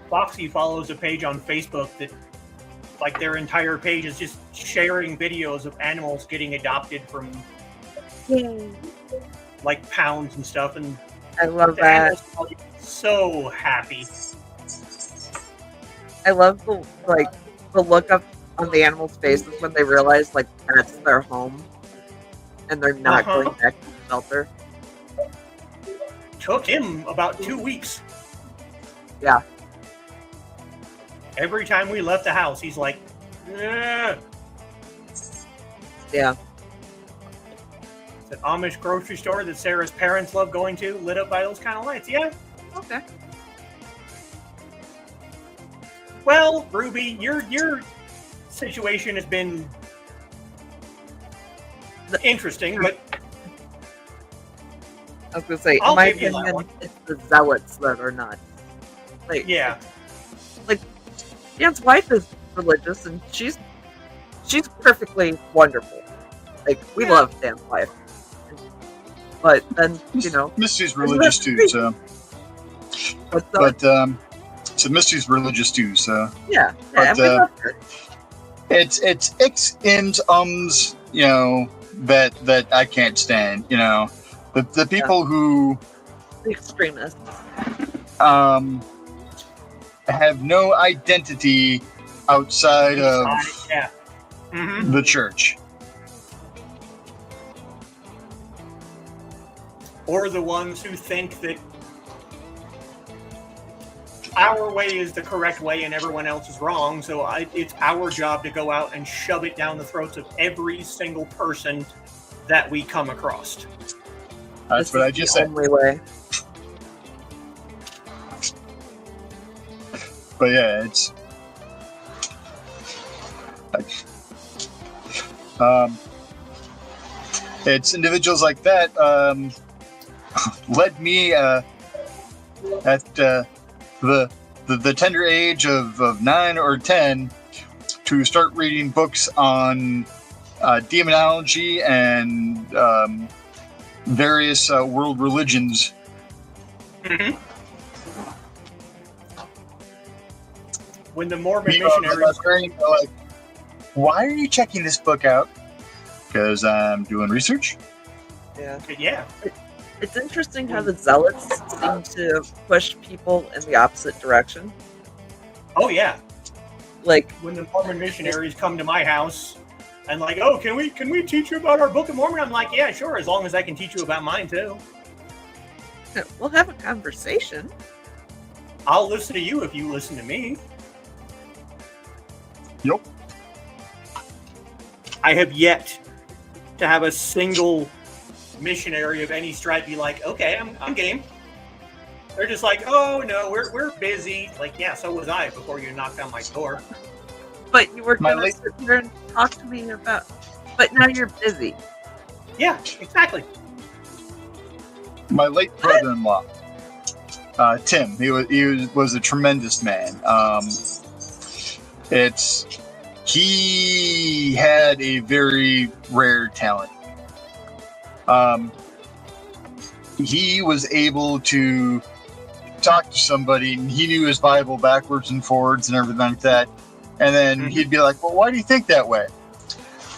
Foxy follows a page on Facebook that, like, their entire page is just sharing videos of animals getting adopted from, like, pounds and stuff, and I love the that. animals are so happy. I love the look up on the animals' faces when they realize like that's their home, and they're not going back to the shelter. Took him about 2 weeks. Yeah. Every time we left the house, he's like, "Eh." Yeah. It's an Amish grocery store that Sarah's parents love going to, lit up by those kind of lights. Yeah. Okay. Well, Ruby, your situation has been interesting, but I was gonna say, I'll in my give you that opinion, one. it's the zealots that are not. Like, yeah. like Dan's wife is religious, and she's perfectly wonderful. Like, we love Dan's wife, but then Misty's religious too, so. What's up? But so Misty's religious too, so. Yeah, but, and we love her. It's X, M's, that I can't stand. The people who The extremists. have no identity outside of Yeah. Mm-hmm. the church. Or the ones who think that our way is the correct way and everyone else is wrong, so it's our job to go out and shove it down the throats of every single person that we come across. That's what I just said. Only way. But yeah, it's it's individuals like that led me at the tender age of 9 or 10 to start reading books on demonology and various world religions. Mm-hmm. When the Mormon People are missionaries... like, why are you checking this book out? Because I'm doing research. Yeah. Yeah. It's interesting how the zealots seem to push people in the opposite direction. Oh, yeah. Like, when the Mormon missionaries come to my house and like, oh, can we teach you about our Book of Mormon? I'm like, yeah, sure, as long as I can teach you about mine too. we'll have a conversation. I'll listen to you if you listen to me. Yep. I have yet to have a single missionary of any stripe be like, okay, I'm game. They're just like, oh no, we're busy. Like, yeah, so was I before you knocked on my door. But you were going to sit here and talk to me about. But now you're busy. Yeah, exactly. My late brother-in-law, Tim, he was a tremendous man. He had a very rare talent. He was able to talk to somebody, and he knew his Bible backwards and forwards and everything like that. And then he'd be like, well, why do you think that way?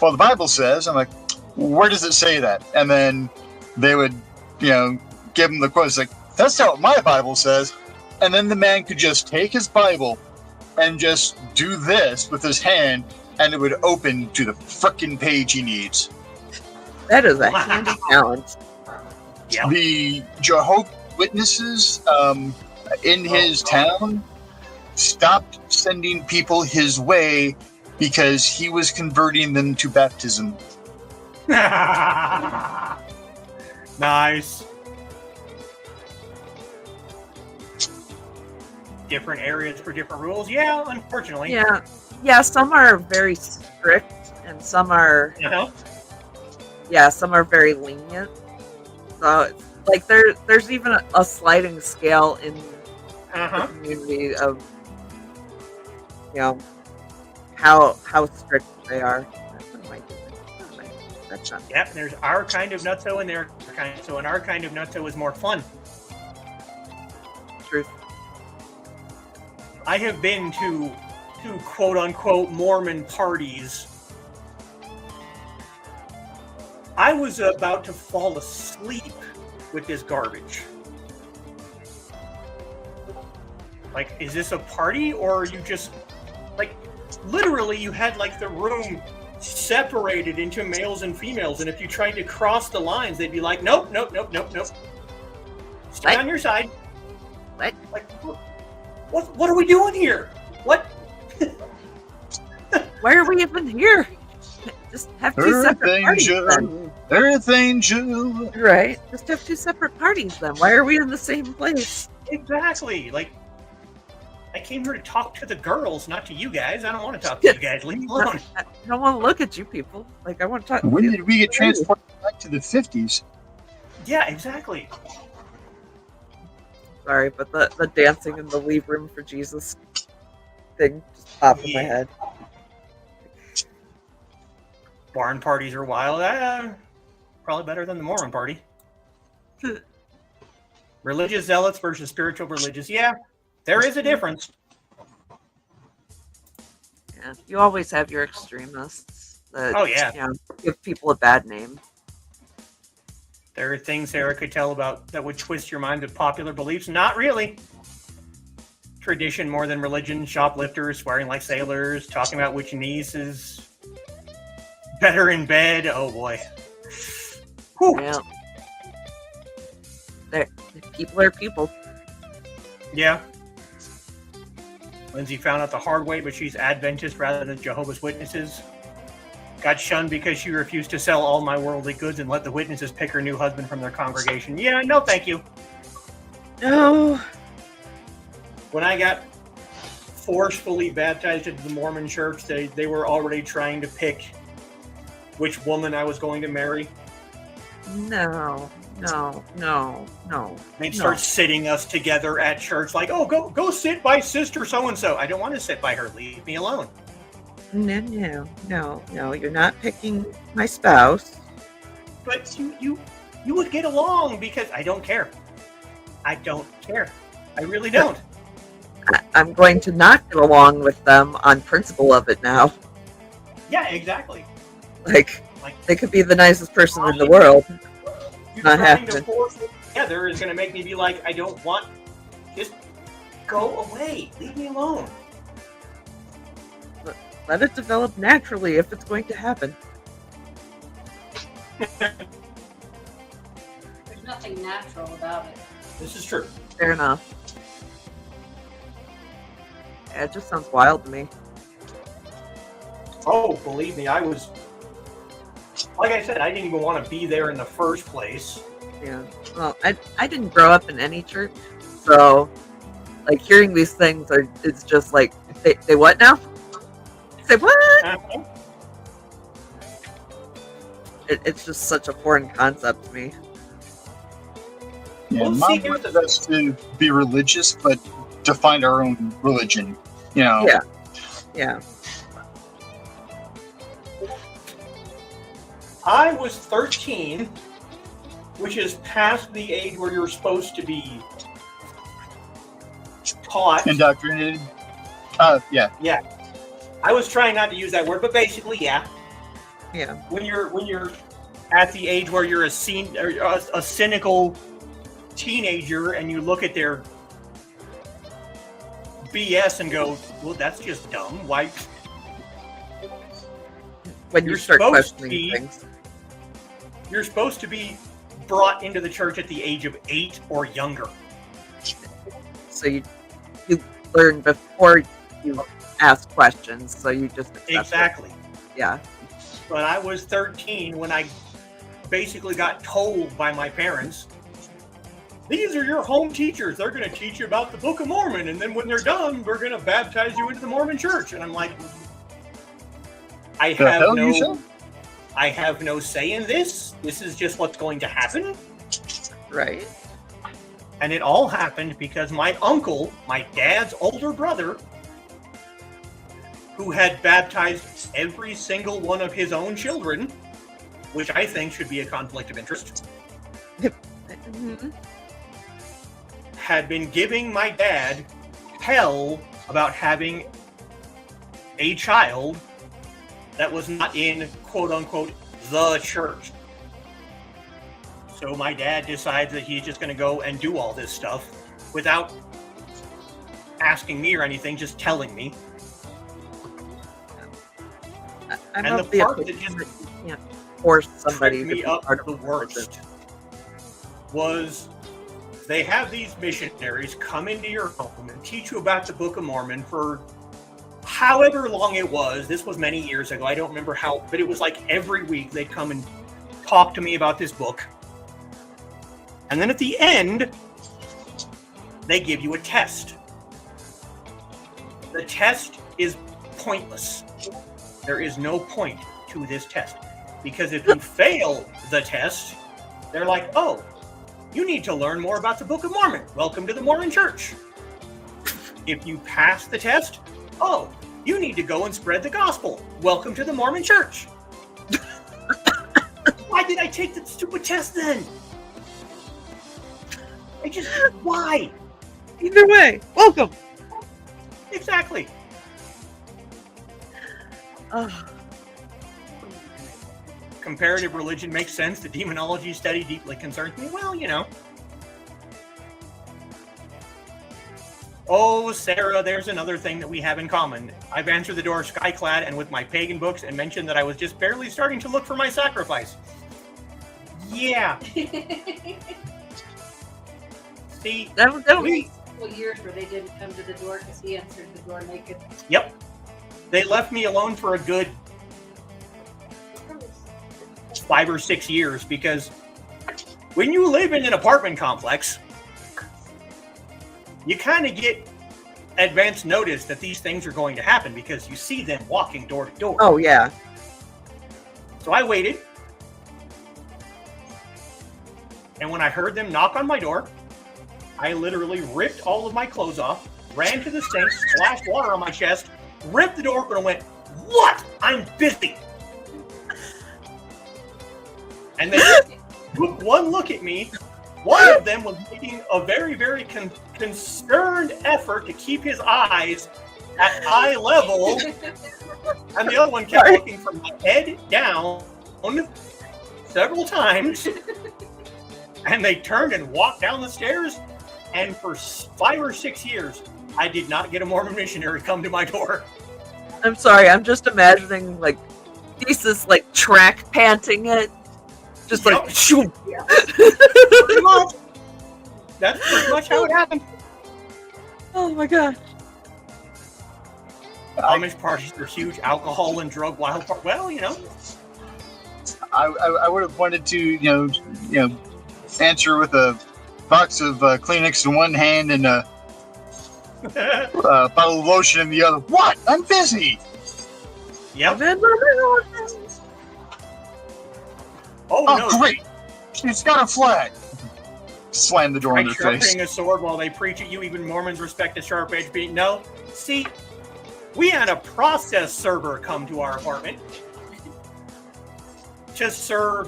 Well, the Bible says. I'm like, where does it say that? And then they would, give him the quote. It's like, that's not what my Bible says. And then the man could just take his Bible and just do this with his hand, and it would open to the frickin' page he needs. That is a handy talent. Yeah. The Jehovah's Witnesses in his town stopped sending people his way because he was converting them to baptism. Nice. Different areas for different rules. Yeah, unfortunately. Yeah. Some are very strict, and some are some are very lenient. So it's like there's even a sliding scale in the community of how strict they are. What am I doing? That's not. Yep. There's our kind of nutso and their kind. So, and our kind of nutso is more fun. Truth. I have been to quote unquote Mormon parties. I was about to fall asleep with this garbage. Like, is this a party, or are you just like literally you had like the room separated into males and females, and if you tried to cross the lines, they'd be like, nope. Stay on your side. What? Like, what are we doing here? What? Why are we even here? Just have two separate parties then. Earth Angel. Right? Just have two separate parties then. Why are we in the same place? Exactly. Like, I came here to talk to the girls, not to you guys. I don't want to talk to you guys. Leave me alone. I don't want to look at you people. Like, I want to talk to When you. did we get transported back to the 50s? Yeah, exactly. Sorry, but the dancing in the leave room for Jesus thing just popped in my head. Barn parties are wild. Probably better than the Mormon party. Religious zealots versus spiritual religious. Yeah, there is a difference. Yeah, you always have your extremists that Oh, yeah. Give people a bad name. There are things Sarah could tell about that would twist your mind with popular beliefs. Not really. Tradition more than religion, shoplifters, swearing like sailors, talking about which niece is better in bed. Oh boy. Whew. Yeah. People are people. Yeah. Lindsay found out the hard way, but she's Adventist rather than Jehovah's Witnesses. Got shunned because she refused to sell all my worldly goods and let the witnesses pick her new husband from their congregation. Yeah, no thank you. No. When I got forcefully baptized into the Mormon church, they were already trying to pick which woman I was going to marry. No. They'd start sitting us together at church like, oh, go sit by sister so-and-so. I don't want to sit by her. Leave me alone. No. You're not picking my spouse. But you would get along because I don't care. I don't care. I really don't. I'm going to not get along with them on principle of it now. Yeah, exactly. Like they could be the nicest person in the world. You Not trying to happening. force it together is going to make me be like, I don't want. Just go away. Leave me alone. Let it develop naturally if it's going to happen. There's nothing natural about it. This is true. Fair enough. Yeah, it just sounds wild to me. Oh, believe me, I was. Like I said, I didn't even want to be there in the first place. Yeah. Well, I didn't grow up in any church, so like hearing these things it's just like they what now? Say what? Uh-huh. It's just such a foreign concept to me. Yeah, Well, Mom see, wanted us to be religious, but to find our own religion. Yeah. I was 13, which is past the age where you're supposed to be taught. Indoctrinated. Yeah. I was trying not to use that word, but basically, yeah. Yeah. When you're at the age where you're a cynical teenager and you look at their BS and go, well, that's just dumb. Why? When you You're start supposed to questioning be- things. You're supposed to be brought into the church at the age of 8 or younger. So you learn before you ask questions. So you just accept it. Exactly. Yeah. But I was 13 when I basically got told by my parents, these are your home teachers. They're going to teach you about the Book of Mormon. And then when they're done, we're going to baptize you into the Mormon church. And I'm like, I have no say in this. This is just what's going to happen. Right. And it all happened because my uncle, my dad's older brother, who had baptized every single one of his own children, which I think should be a conflict of interest, Mm-hmm. had been giving my dad hell about having a child that was not in, quote unquote, the church. So my dad decides that he's just going to go and do all this stuff without asking me or anything, just telling me. I'm And of the the part that opinion just that you can't force somebody tripped to me be up part of the a religion. worst was they have these missionaries come into your home and teach you about the Book of Mormon for however long it was. This was many years ago. I don't remember how, but it was like every week they'd come and talk to me about this book. And then at the end, they give you a test. The test is pointless. There is no point to this test. Because if you fail the test, they're like, oh, you need to learn more about the Book of Mormon. Welcome to the Mormon Church. If you pass the test, oh, you need to go and spread the gospel. Welcome to the Mormon Church. Why did I take that stupid test then? Why? Either way, welcome. Exactly. Oh, Comparative religion makes sense. The demonology study deeply concerns me. Well, you know. Oh, Sarah, there's another thing that we have in common. I've answered the door skyclad and with my pagan books and mentioned that I was just barely starting to look for my sacrifice. Yeah. See, that we, Well, years where they didn't come to the door because he answered the door naked. yep. They left me alone for a good 5 or 6 years because when you live in an apartment complex, you kind of get advance notice that these things are going to happen because you see them walking door to door. Oh yeah. So I waited. And when I heard them knock on my door, I literally ripped all of my clothes off, ran to the sink, splashed water on my chest, ripped the door open and went, "What? I'm busy." And they took one look at me. One of them was making a very, very concerned effort to keep his eyes at eye level. And the other one kept looking from my head down several times. And they turned and walked down the stairs. And for 5 or 6 years, I did not get a Mormon missionary come to my door. I'm sorry. I'm just imagining like Jesus like track panting it, just like shoo. Pretty much. That's pretty much how it happened. Oh my god. Amish parties are huge. Alcohol and drug wild part. Well, you know. I would have wanted to, you know, answer with a box of Kleenex in one hand and a bottle of lotion in the other. What? I'm busy. Yep. Oh, Oh, no. great. It's got a flag. Slam the door in Like their face. sharpening a sword while they preach at you. Even Mormons respect a sharp edge being. No. See, we had a process server come to our apartment to serve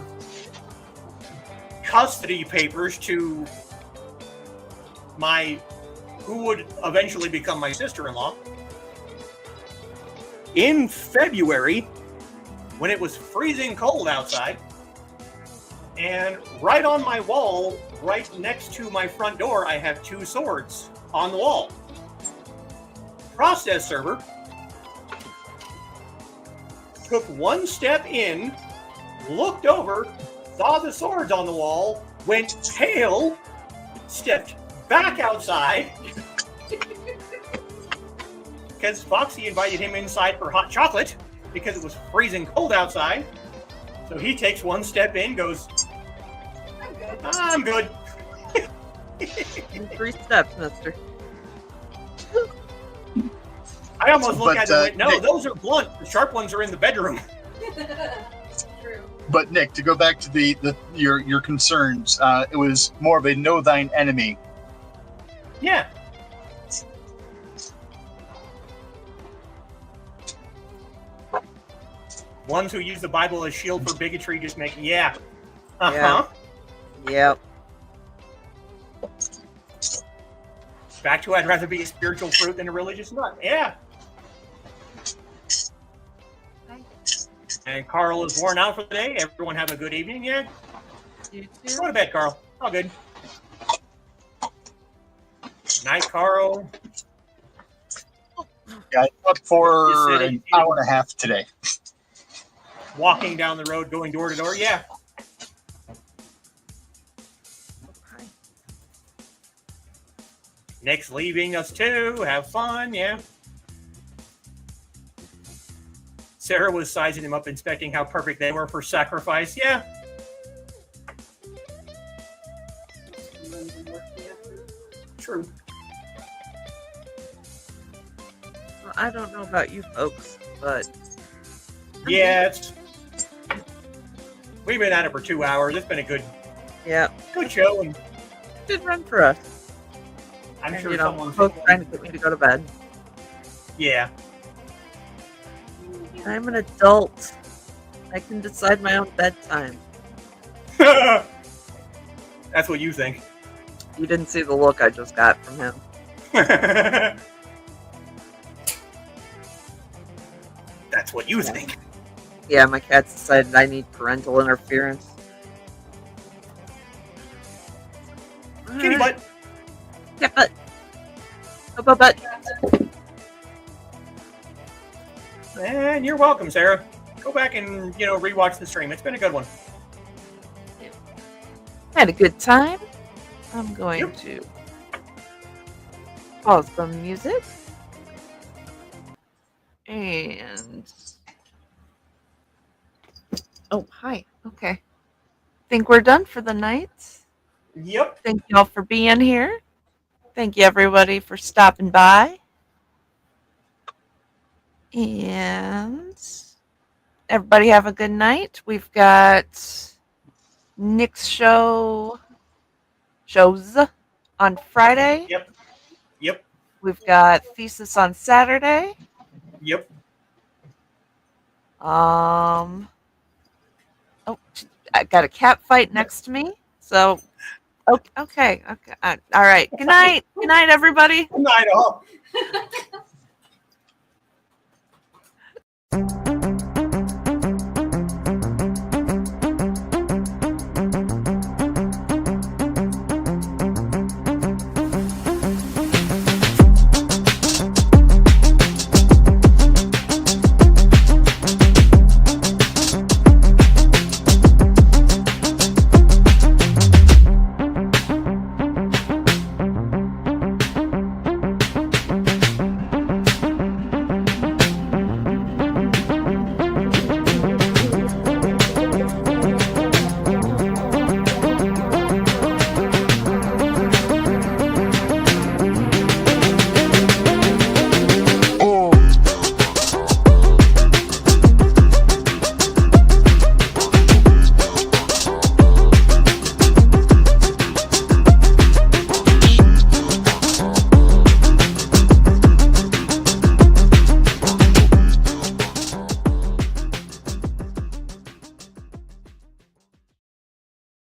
custody papers to who would eventually become my sister-in-law. In February, when it was freezing cold outside, And right on my wall, right next to my front door, I have 2 swords on the wall. Process server took 1 step in, looked over, saw the swords on the wall, went pale, stepped back outside because Foxy invited him inside for hot chocolate because it was freezing cold outside. So he takes 1 step in, goes, I'm good. I'm good. In 3 steps, mister. I almost look at it and went, no, Nick, those are blunt. The sharp ones are in the bedroom. True. but Nick, to go back to your concerns, it was more of a know thine enemy. Yeah. Ones who use the Bible as shield for bigotry just make, yeah. Uh-huh. Yep. Back to I'd rather be a spiritual fruit than a religious nut. Yeah. And Carl is worn out for the day. Everyone have a good evening. Yeah. You too. Go to bed, Carl. All good. Night, Carl. Yeah, I up for You said it. an hour and a half today. Walking down the road, going door to door. Yeah. Hi. Nick's leaving us too. Have fun. Yeah. Sarah was sizing them up, inspecting how perfect they were for sacrifice. Yeah. True. Well, I don't know about you folks, but Yeah, we've been at it for 2 hours. It's been a good yeah, show, and good run for us. I'm And, sure you know, someone's both trying to get me to go to bed. Yeah. I'm an adult. I can decide my own bedtime. That's what you think. You didn't see the look I just got from him. That's what you think. Yeah, my cat's decided I need parental interference. Kitty Alright. butt. Cat butt. Butt. And you're welcome, Sarah. Go back and, rewatch the stream. It's been a good one. Had a good time. I'm going to pause the music. And oh, hi. Okay. Think we're done for the night. Yep. Thank y'all for being here. Thank you everybody for stopping by. And everybody have a good night. We've got Nick's shows on Friday. Yep. We've got Thesis on Saturday. Yep. Oh, I got a cat fight next to me. So, okay. All right. Good night. Good night, everybody. Good night, all.